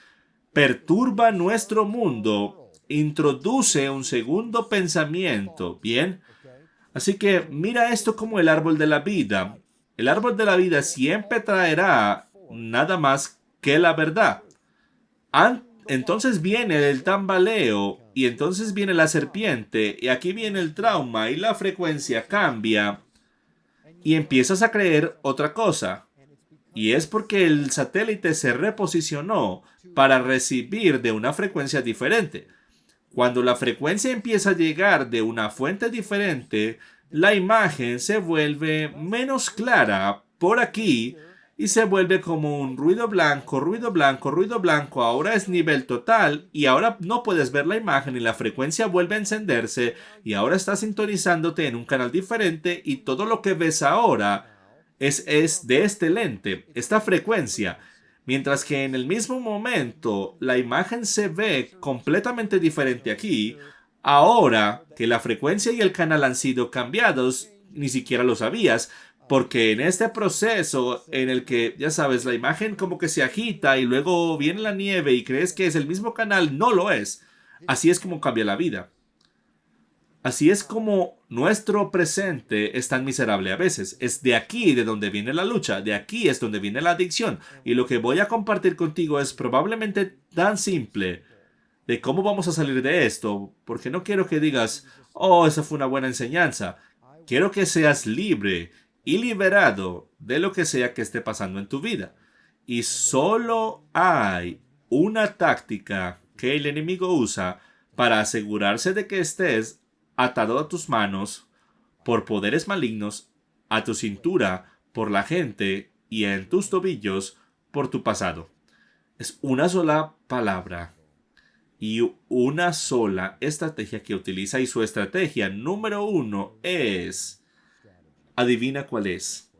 perturba nuestro mundo, introduce un segundo pensamiento, ¿bien? Así que mira esto como el árbol de la vida. El árbol de la vida siempre traerá nada más que la verdad. Entonces viene el tambaleo y entonces viene la serpiente y aquí viene el trauma y la frecuencia cambia y empiezas a creer otra cosa. Y es porque el satélite se reposicionó para recibir de una frecuencia diferente. Cuando la frecuencia empieza a llegar de una fuente diferente, la imagen se vuelve menos clara por aquí y se vuelve como un ruido blanco, ruido blanco, ruido blanco. Ahora es nivel total y ahora no puedes ver la imagen y la frecuencia vuelve a encenderse y ahora estás sintonizándote en un canal diferente y todo lo que ves ahora es de este lente, esta frecuencia. Mientras que en el mismo momento la imagen se ve completamente diferente aquí, ahora que la frecuencia y el canal han sido cambiados, ni siquiera lo sabías, porque en este proceso en el que, ya sabes, la imagen como que se agita y luego viene la nieve y crees que es el mismo canal, no lo es. Así es como cambia la vida. Así es como nuestro presente es tan miserable a veces. Es de aquí de donde viene la lucha, de aquí es donde viene la adicción. Y lo que voy a compartir contigo es probablemente tan simple de cómo vamos a salir de esto, porque no quiero que digas, oh, esa fue una buena enseñanza. Quiero que seas libre y liberado de lo que sea que esté pasando en tu vida. Y solo hay una táctica que el enemigo usa para asegurarse de que estés atado a tus manos por poderes malignos, a tu cintura por la gente y en tus tobillos por tu pasado. Es una sola palabra y una sola estrategia que utiliza y su estrategia número uno es, adivina cuál es.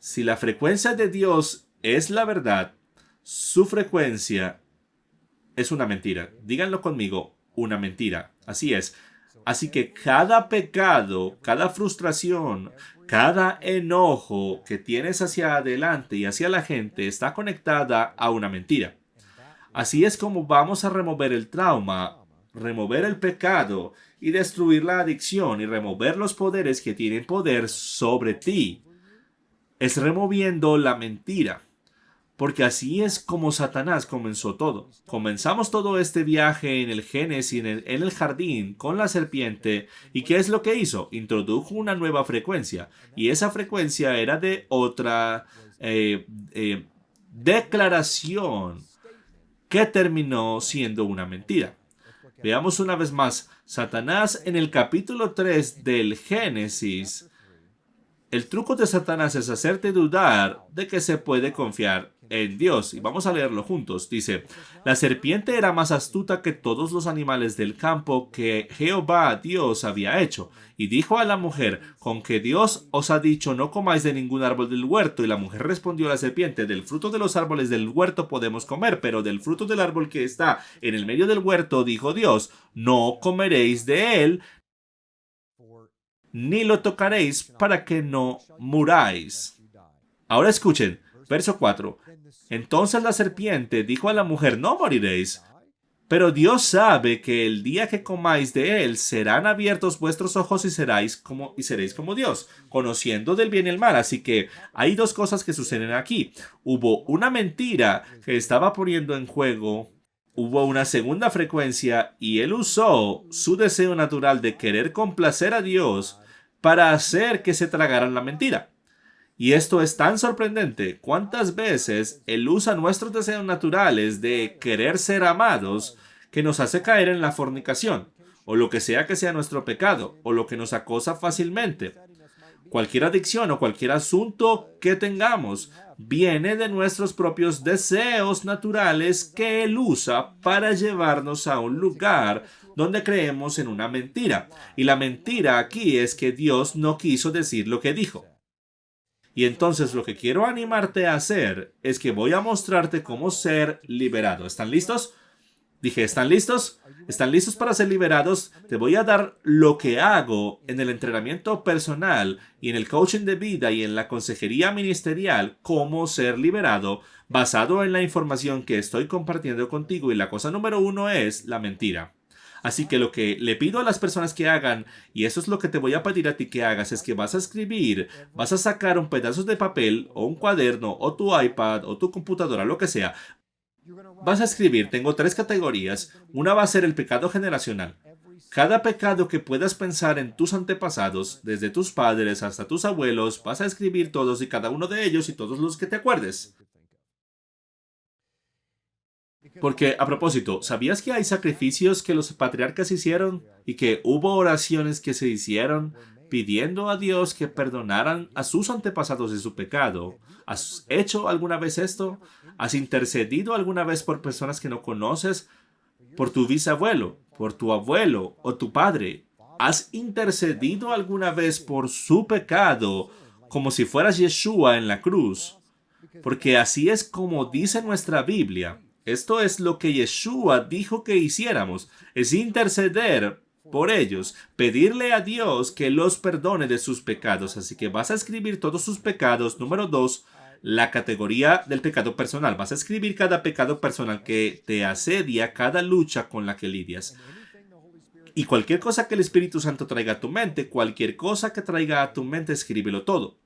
Si la frecuencia de Dios es la verdad, su frecuencia es una mentira. Díganlo conmigo, una mentira. Así es. Así que cada pecado, cada frustración, cada enojo que tienes hacia adelante y hacia la gente está conectada a una mentira. Así es como vamos a remover el trauma, remover el pecado y destruir la adicción y remover los poderes que tienen poder sobre ti. Es removiendo la mentira. Porque así es como Satanás comenzó todo. Comenzamos todo este viaje en el Génesis, en el jardín, con la serpiente. ¿Y qué es lo que hizo? Introdujo una nueva frecuencia. Y esa frecuencia era de otra declaración que terminó siendo una mentira. Veamos una vez más. Satanás en el capítulo 3 del Génesis. El truco de Satanás es hacerte dudar de que se puede confiar en Dios. Y vamos a leerlo juntos. Dice, la serpiente era más astuta que todos los animales del campo que Jehová Dios había hecho. Y dijo a la mujer, con que Dios os ha dicho, no comáis de ningún árbol del huerto. Y la mujer respondió a la serpiente, del fruto de los árboles del huerto podemos comer, pero del fruto del árbol que está en el medio del huerto, dijo Dios, no comeréis de él, ni lo tocaréis para que no muráis. Ahora escuchen, verso 4. Entonces la serpiente dijo a la mujer, no moriréis. Pero Dios sabe que el día que comáis de él serán abiertos vuestros ojos y seréis como Dios, conociendo del bien y el mal. Así que hay dos cosas que suceden aquí. Hubo una mentira que estaba poniendo en juego. Hubo una segunda frecuencia y él usó su deseo natural de querer complacer a Dios para hacer que se tragaran la mentira. Y esto es tan sorprendente. ¿Cuántas veces Él usa nuestros deseos naturales de querer ser amados que nos hace caer en la fornicación, o lo que sea nuestro pecado, o lo que nos acosa fácilmente? Cualquier adicción o cualquier asunto que tengamos viene de nuestros propios deseos naturales que Él usa para llevarnos a un lugar donde creemos en una mentira. Y la mentira aquí es que Dios no quiso decir lo que dijo. Y entonces lo que quiero animarte a hacer es que voy a mostrarte cómo ser liberado. ¿Están listos? Dije, ¿están listos? ¿Están listos para ser liberados? Te voy a dar lo que hago en el entrenamiento personal y en el coaching de vida y en la consejería ministerial, cómo ser liberado, basado en la información que estoy compartiendo contigo. Y la cosa número uno es la mentira. Así que lo que le pido a las personas que hagan, y eso es lo que te voy a pedir a ti que hagas, es que vas a escribir, vas a sacar un pedazo de papel o un cuaderno o tu iPad o tu computadora, lo que sea. Vas a escribir, tengo tres categorías. Una va a ser el pecado generacional. Cada pecado que puedas pensar en tus antepasados, desde tus padres hasta tus abuelos, vas a escribir todos y cada uno de ellos y todos los que te acuerdes. Porque, a propósito, ¿sabías que hay sacrificios que los patriarcas hicieron y que hubo oraciones que se hicieron pidiendo a Dios que perdonaran a sus antepasados de su pecado? ¿Has hecho alguna vez esto? ¿Has intercedido alguna vez por personas que no conoces? ¿Por tu bisabuelo, por tu abuelo o tu padre? ¿Has intercedido alguna vez por su pecado como si fueras Yeshua en la cruz? Porque así es como dice nuestra Biblia. Esto es lo que Yeshua dijo que hiciéramos, es interceder por ellos, pedirle a Dios que los perdone de sus pecados. Así que vas a escribir todos sus pecados. Número dos, la categoría del pecado personal. Vas a escribir cada pecado personal que te asedia, cada lucha con la que lidias. Y cualquier cosa que el Espíritu Santo traiga a tu mente, cualquier cosa que traiga a tu mente, escríbelo todo.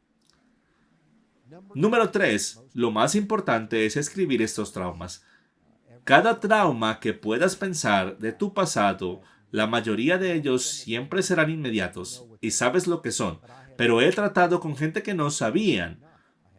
Número 3. Lo más importante es escribir estos traumas. Cada trauma que puedas pensar de tu pasado, la mayoría de ellos siempre serán inmediatos y sabes lo que son. Pero he tratado con gente que no sabían.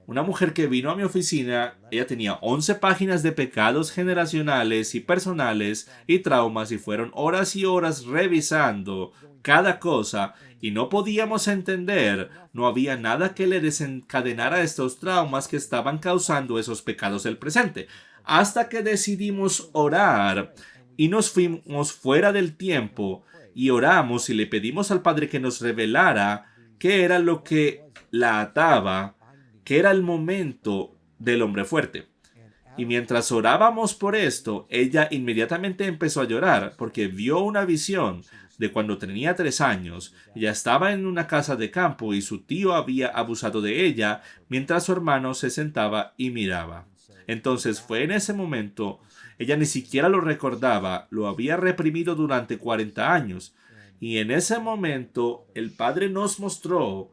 Una mujer que vino a mi oficina, ella tenía 11 páginas de pecados generacionales y personales y traumas y fueron horas y horas revisando cada cosa y no podíamos entender, no había nada que le desencadenara estos traumas que estaban causando esos pecados del presente. Hasta que decidimos orar y nos fuimos fuera del tiempo y oramos y le pedimos al Padre que nos revelara qué era lo que la ataba, que era el momento del hombre fuerte. Y mientras orábamos por esto, ella inmediatamente empezó a llorar porque vio una visión de cuando tenía 3 años. Ella estaba en una casa de campo y su tío había abusado de ella mientras su hermano se sentaba y miraba. Entonces fue en ese momento, ella ni siquiera lo recordaba, lo había reprimido durante 40 años. Y en ese momento el Padre nos mostró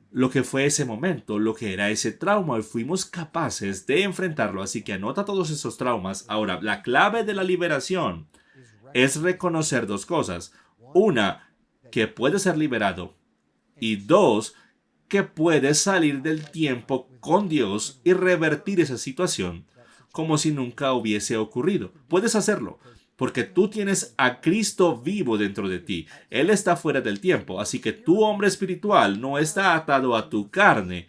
lo que fue ese momento, lo que era ese trauma y fuimos capaces de enfrentarlo. Así que anota todos esos traumas. Ahora, la clave de la liberación es reconocer dos cosas. Una, que puedes ser liberado. Y dos, que puedes salir del tiempo con Dios y revertir esa situación como si nunca hubiese ocurrido. Puedes hacerlo. Porque tú tienes a Cristo vivo dentro de ti. Él está fuera del tiempo. Así que tu hombre espiritual no está atado a tu carne.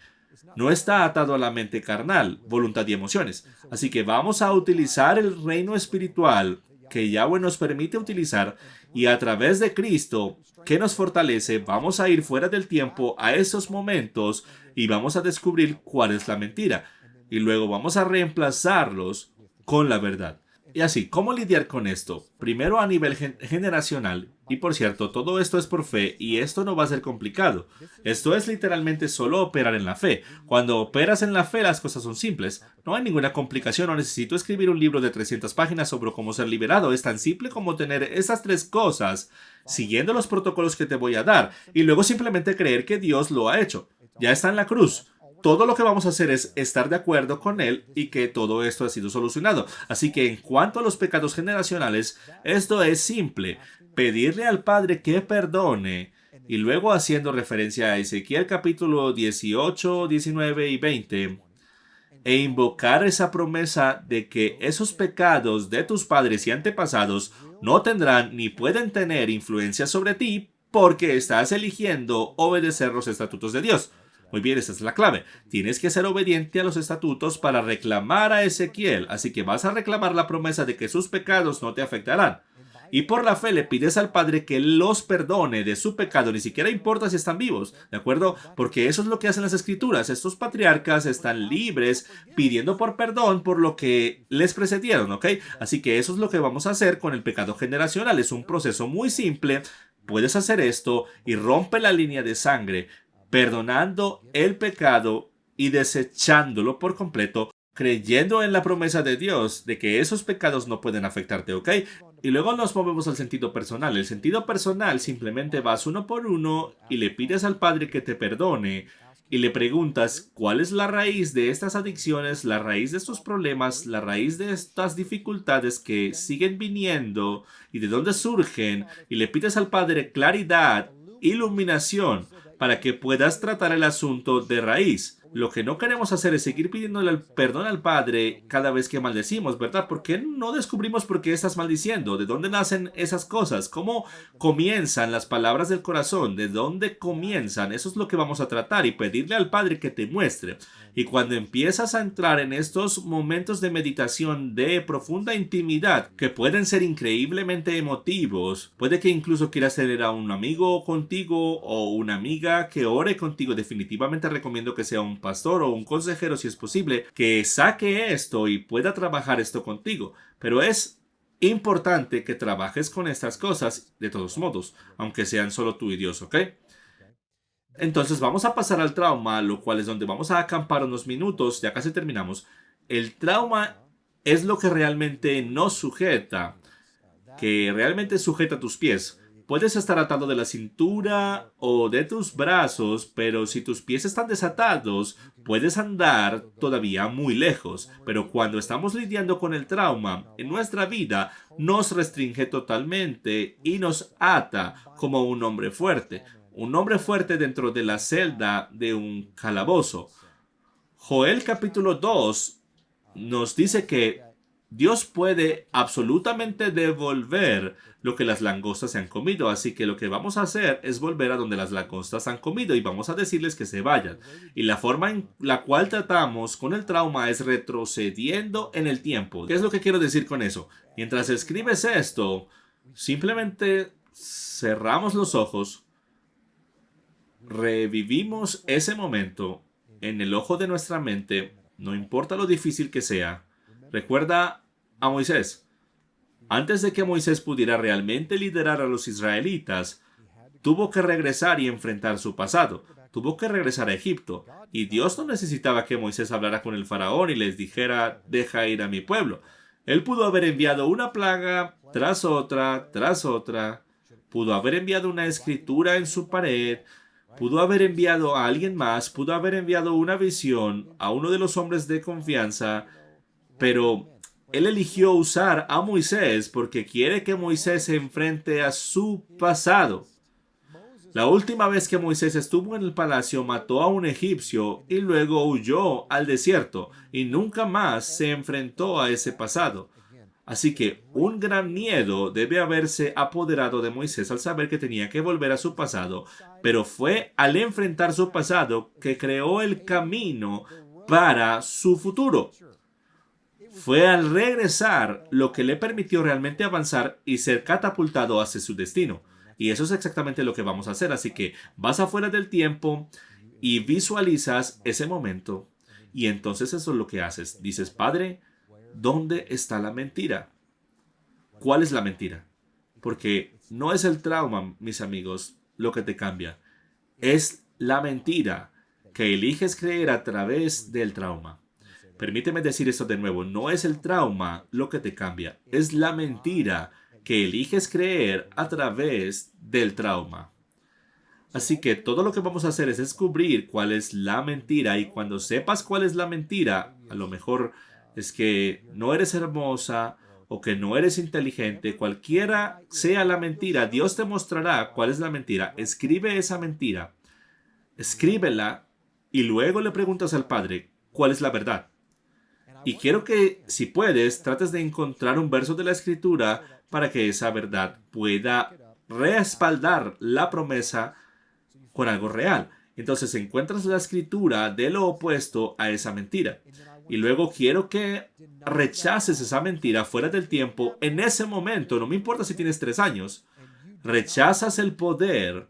No está atado a la mente carnal, voluntad y emociones. Así que vamos a utilizar el reino espiritual que Yahweh nos permite utilizar y a través de Cristo que nos fortalece, vamos a ir fuera del tiempo a esos momentos y vamos a descubrir cuál es la mentira. Y luego vamos a reemplazarlos con la verdad. Y así, ¿cómo lidiar con esto? Primero a nivel generacional. Y por cierto, todo esto es por fe y esto no va a ser complicado. Esto es literalmente solo operar en la fe. Cuando operas en la fe, las cosas son simples. No hay ninguna complicación, no necesito escribir un libro de 300 páginas sobre cómo ser liberado. Es tan simple como tener esas tres cosas, siguiendo los protocolos que te voy a dar, y luego simplemente creer que Dios lo ha hecho. Ya está en la cruz. Todo lo que vamos a hacer es estar de acuerdo con él y que todo esto ha sido solucionado. Así que en cuanto a los pecados generacionales, esto es simple. Pedirle al Padre que perdone y luego haciendo referencia a Ezequiel capítulo 18, 19 y 20 e invocar esa promesa de que esos pecados de tus padres y antepasados no tendrán ni pueden tener influencia sobre ti porque estás eligiendo obedecer los estatutos de Dios. Muy bien, esa es la clave. Tienes que ser obediente a los estatutos para reclamar a Ezequiel, así que vas a reclamar la promesa de que sus pecados no te afectarán. Y por la fe le pides al Padre que los perdone de su pecado, ni siquiera importa si están vivos, ¿de acuerdo? Porque eso es lo que hacen las escrituras. Estos patriarcas están libres pidiendo por perdón por lo que les precedieron, ¿ok? Así que eso es lo que vamos a hacer con el pecado generacional. Es un proceso muy simple. Puedes hacer esto y rompe la línea de sangre, perdonando el pecado y desechándolo por completo, creyendo en la promesa de Dios de que esos pecados no pueden afectarte, ¿ok? Y luego nos movemos al sentido personal. El sentido personal simplemente vas uno por uno y le pides al Padre que te perdone y le preguntas cuál es la raíz de estas adicciones, la raíz de estos problemas, la raíz de estas dificultades que siguen viniendo y de dónde surgen, y le pides al Padre claridad, iluminación, para que puedas tratar el asunto de raíz. Lo que no queremos hacer es seguir pidiéndole el perdón al Padre cada vez que maldecimos, ¿verdad? ¿Por qué no descubrimos por qué estás maldiciendo? ¿De dónde nacen esas cosas? ¿Cómo comienzan las palabras del corazón? ¿De dónde comienzan? Eso es lo que vamos a tratar y pedirle al Padre que te muestre. Y cuando empiezas a entrar en estos momentos de meditación de profunda intimidad, que pueden ser increíblemente emotivos, puede que incluso quieras tener a un amigo contigo o una amiga que ore contigo. Definitivamente recomiendo que sea un pastor o un consejero, si es posible, que saque esto y pueda trabajar esto contigo. Pero es importante que trabajes con estas cosas de todos modos, aunque sean solo tú y Dios, ¿ok? Entonces vamos a pasar al trauma, lo cual es donde vamos a acampar unos minutos, ya casi terminamos. El trauma es lo que realmente nos sujeta, que realmente sujeta tus pies. Puedes estar atado de la cintura o de tus brazos, pero si tus pies están desatados, puedes andar todavía muy lejos. Pero cuando estamos lidiando con el trauma en nuestra vida, nos restringe totalmente y nos ata como un hombre fuerte. Un hombre fuerte dentro de la celda de un calabozo. Joel capítulo 2 nos dice que Dios puede absolutamente devolver lo que las langostas se han comido, así que lo que vamos a hacer es volver a donde las langostas han comido y vamos a decirles que se vayan. Y la forma en la cual tratamos con el trauma es retrocediendo en el tiempo. ¿Qué es lo que quiero decir con eso? Mientras escribes esto, simplemente cerramos los ojos, revivimos ese momento en el ojo de nuestra mente, no importa lo difícil que sea. Recuerda a Moisés. Antes de que Moisés pudiera realmente liderar a los israelitas, tuvo que regresar y enfrentar su pasado. Tuvo que regresar a Egipto. Y Dios no necesitaba que Moisés hablara con el faraón y les dijera, deja ir a mi pueblo. Él pudo haber enviado una plaga tras otra, tras otra. Pudo haber enviado una escritura en su pared. Pudo haber enviado a alguien más. Pudo haber enviado una visión a uno de los hombres de confianza. Pero él eligió usar a Moisés porque quiere que Moisés se enfrente a su pasado. La última vez que Moisés estuvo en el palacio mató a un egipcio y luego huyó al desierto y nunca más se enfrentó a ese pasado. Así que un gran miedo debe haberse apoderado de Moisés al saber que tenía que volver a su pasado, pero fue al enfrentar su pasado que creó el camino para su futuro. Fue al regresar lo que le permitió realmente avanzar y ser catapultado hacia su destino. Y eso es exactamente lo que vamos a hacer. Así que vas afuera del tiempo y visualizas ese momento. Y entonces eso es lo que haces. Dices, Padre, ¿dónde está la mentira? ¿Cuál es la mentira? Porque no es el trauma, mis amigos, lo que te cambia. Es la mentira que eliges creer a través del trauma. Permíteme decir esto de nuevo. No es el trauma lo que te cambia. Es la mentira que eliges creer a través del trauma. Así que todo lo que vamos a hacer es descubrir cuál es la mentira, y cuando sepas cuál es la mentira, a lo mejor es que no eres hermosa o que no eres inteligente, cualquiera sea la mentira, Dios te mostrará cuál es la mentira. Escribe esa mentira, escríbela y luego le preguntas al Padre cuál es la verdad. Y quiero que, si puedes, trates de encontrar un verso de la Escritura para que esa verdad pueda respaldar la promesa con algo real. Entonces encuentras la escritura de lo opuesto a esa mentira. Y luego quiero que rechaces esa mentira fuera del tiempo en ese momento. No me importa si tienes 3 años. Rechazas el poder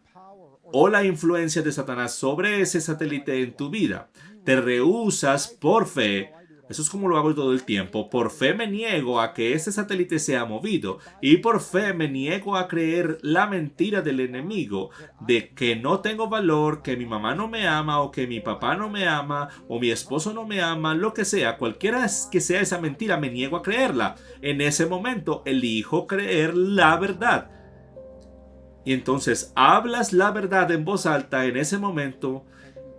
o la influencia de Satanás sobre ese satélite en tu vida. Te rehusas por fe. Eso es como lo hago todo el tiempo. Por fe me niego a que ese satélite sea movido. Y por fe me niego a creer la mentira del enemigo de que no tengo valor, que mi mamá no me ama, o que mi papá no me ama, o mi esposo no me ama, lo que sea. Cualquiera que sea esa mentira, me niego a creerla. En ese momento elijo creer la verdad. Y entonces hablas la verdad en voz alta en ese momento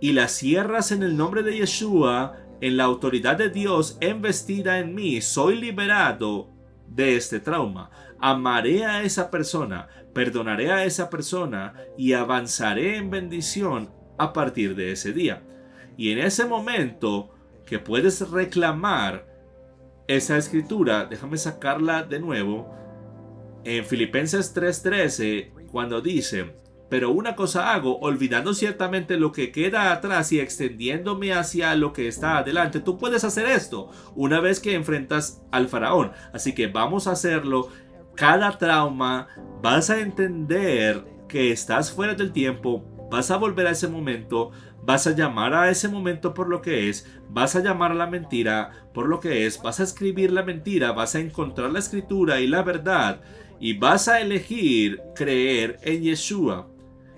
y la cierras en el nombre de Yeshua, en la autoridad de Dios embestida en mí. Soy liberado de este trauma. Amaré a esa persona, perdonaré a esa persona y avanzaré en bendición a partir de ese día. Y en ese momento que puedes reclamar esa escritura, déjame sacarla de nuevo, en Filipenses 3:13, cuando dice: pero una cosa hago, olvidando ciertamente lo que queda atrás y extendiéndome hacia lo que está adelante. Tú puedes hacer esto una vez que enfrentas al faraón. Así que vamos a hacerlo. Cada trauma, vas a entender que estás fuera del tiempo, vas a volver a ese momento, vas a llamar a ese momento por lo que es, vas a llamar a la mentira por lo que es, vas a escribir la mentira, vas a encontrar la escritura y la verdad, y vas a elegir creer en Yeshua.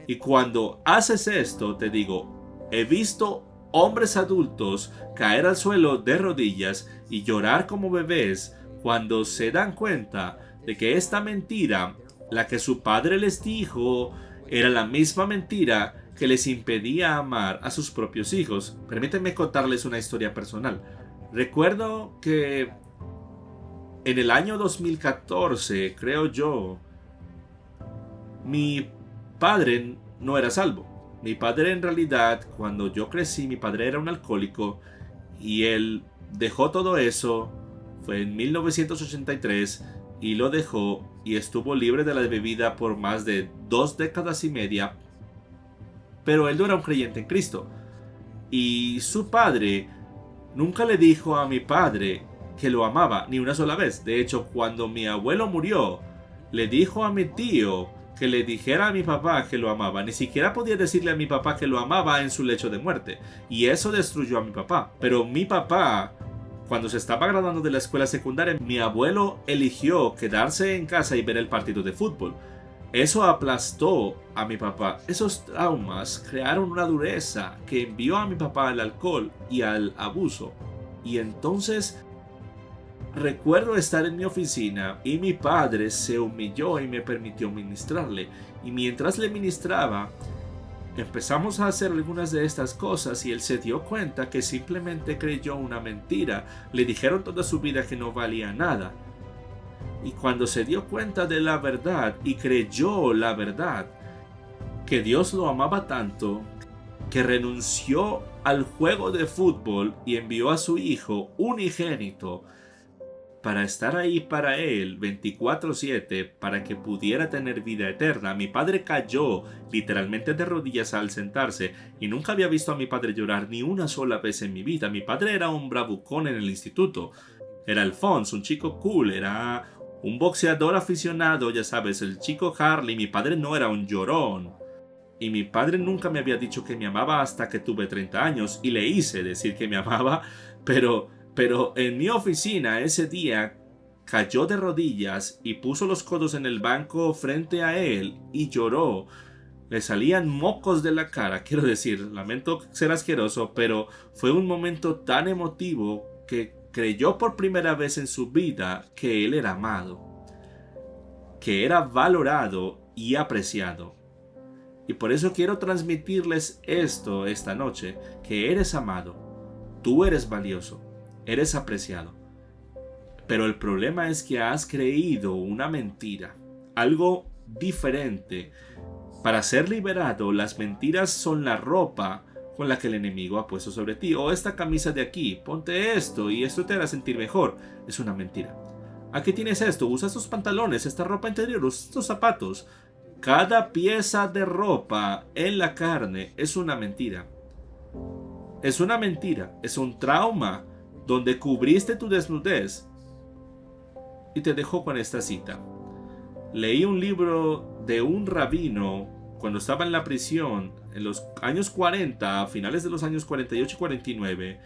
Y cuando haces esto, te digo, he visto hombres adultos caer al suelo de rodillas y llorar como bebés cuando se dan cuenta de que esta mentira, la que su padre les dijo, era la misma mentira que les impedía amar a sus propios hijos. Permítanme contarles una historia personal. Recuerdo que en el año 2014, creo yo, mi padre no era salvo. Mi padre, en realidad, cuando yo crecí, mi padre era un alcohólico y él dejó todo eso. Fue en 1983 y lo dejó y estuvo libre de la bebida por más de 2 décadas y media. Pero él no era un creyente en Cristo. Y su padre nunca le dijo a mi padre que lo amaba, ni una sola vez. De hecho, cuando mi abuelo murió, le dijo a mi tío que le dijera a mi papá que lo amaba. Ni siquiera podía decirle a mi papá que lo amaba en su lecho de muerte. Y eso destruyó a mi papá. Pero mi papá, cuando se estaba graduando de la escuela secundaria, mi abuelo eligió quedarse en casa y ver el partido de fútbol. Eso aplastó a mi papá. Esos traumas crearon una dureza que envió a mi papá al alcohol y al abuso. Y entonces recuerdo estar en mi oficina y mi padre se humilló y me permitió ministrarle. Y mientras le ministraba, empezamos a hacer algunas de estas cosas y él se dio cuenta que simplemente creyó una mentira. Le dijeron toda su vida que no valía nada. Y cuando se dio cuenta de la verdad y creyó la verdad, que Dios lo amaba tanto, que renunció al juego de fútbol y envió a su hijo unigénito para estar ahí para él 24/7, para que pudiera tener vida eterna. Mi padre cayó literalmente de rodillas al sentarse y nunca había visto a mi padre llorar ni una sola vez en mi vida. Mi padre era un bravucón en el instituto. Era Alphonse, un chico cool, era un boxeador aficionado, ya sabes, el chico Harley. Mi padre no era un llorón. Y mi padre nunca me había dicho que me amaba hasta que tuve 30 años y le hice decir que me amaba, pero en mi oficina ese día cayó de rodillas y puso los codos en el banco frente a él y lloró. Le salían mocos de la cara, quiero decir, lamento ser asqueroso, pero fue un momento tan emotivo que creyó por primera vez en su vida que él era amado, que era valorado y apreciado. Y por eso quiero transmitirles esto esta noche, que eres amado, tú eres valioso, eres apreciado. Pero el problema es que has creído una mentira, algo diferente. Para ser liberado, las mentiras son la ropa con la que el enemigo ha puesto sobre ti. O esta camisa de aquí, ponte esto y esto te hará sentir mejor. Es una mentira. Aquí tienes esto, usa estos pantalones, esta ropa interior, usa estos zapatos. Cada pieza de ropa en la carne es una mentira. Es una mentira, es un trauma donde cubriste tu desnudez. Y te dejo con esta cita. Leí un libro de un rabino cuando estaba en la prisión en los años 40, a finales de los años 48 y 49,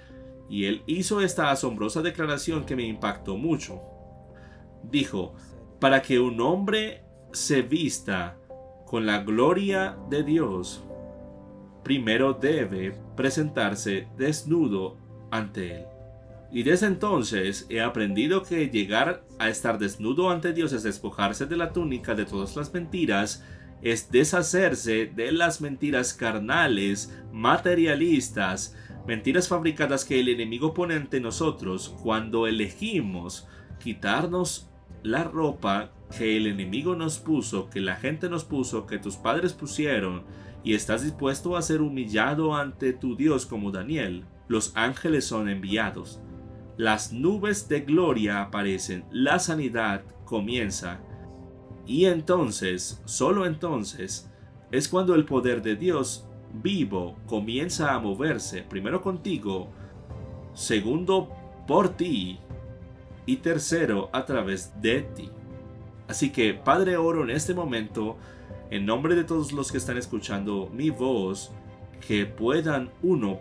y él hizo esta asombrosa declaración que me impactó mucho. Dijo, para que un hombre se vista con la gloria de Dios, primero debe presentarse desnudo ante él. Y desde entonces he aprendido que llegar a estar desnudo ante Dios es despojarse de la túnica de todas las mentiras, es deshacerse de las mentiras carnales, materialistas, mentiras fabricadas que el enemigo pone ante nosotros cuando elegimos quitarnos la ropa que el enemigo nos puso, que la gente nos puso, que tus padres pusieron, y estás dispuesto a ser humillado ante tu Dios como Daniel. Los ángeles son enviados. Las nubes de gloria aparecen, la sanidad comienza. Y entonces, solo entonces, es cuando el poder de Dios vivo comienza a moverse, primero contigo, segundo por ti y tercero a través de ti. Así que, Padre, oro en este momento, en nombre de todos los que están escuchando mi voz, que puedan, uno,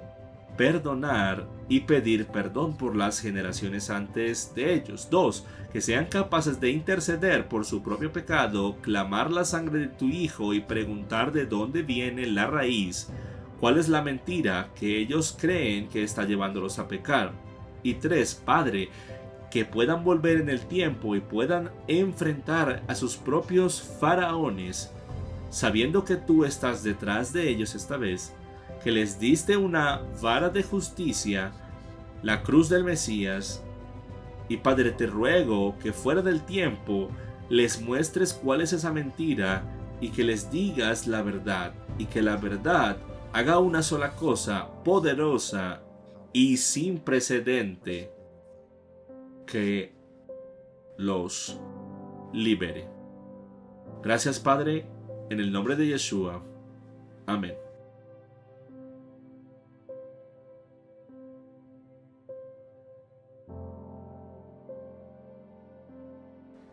perdonar y pedir perdón por las generaciones antes de ellos. 2. Que sean capaces de interceder por su propio pecado, clamar la sangre de tu Hijo y preguntar de dónde viene la raíz, cuál es la mentira que ellos creen que está llevándolos a pecar. Y 3. Padre, que puedan volver en el tiempo y puedan enfrentar a sus propios faraones, sabiendo que tú estás detrás de ellos esta vez, que les diste una vara de justicia, la cruz del Mesías. Y Padre, te ruego que fuera del tiempo les muestres cuál es esa mentira y que les digas la verdad, y que la verdad haga una sola cosa poderosa y sin precedente, que los libere. Gracias, Padre, en el nombre de Yeshua. Amén.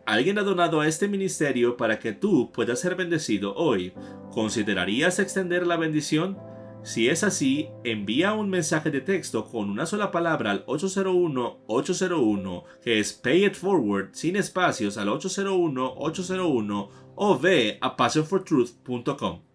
Alguien ha donado a este ministerio para que tú puedas ser bendecido hoy. ¿Considerarías extender la bendición? Si es así, envía un mensaje de texto con una sola palabra al 801-801, que es Pay It Forward, sin espacios, al 801-801, o ve a passionfortruth.com.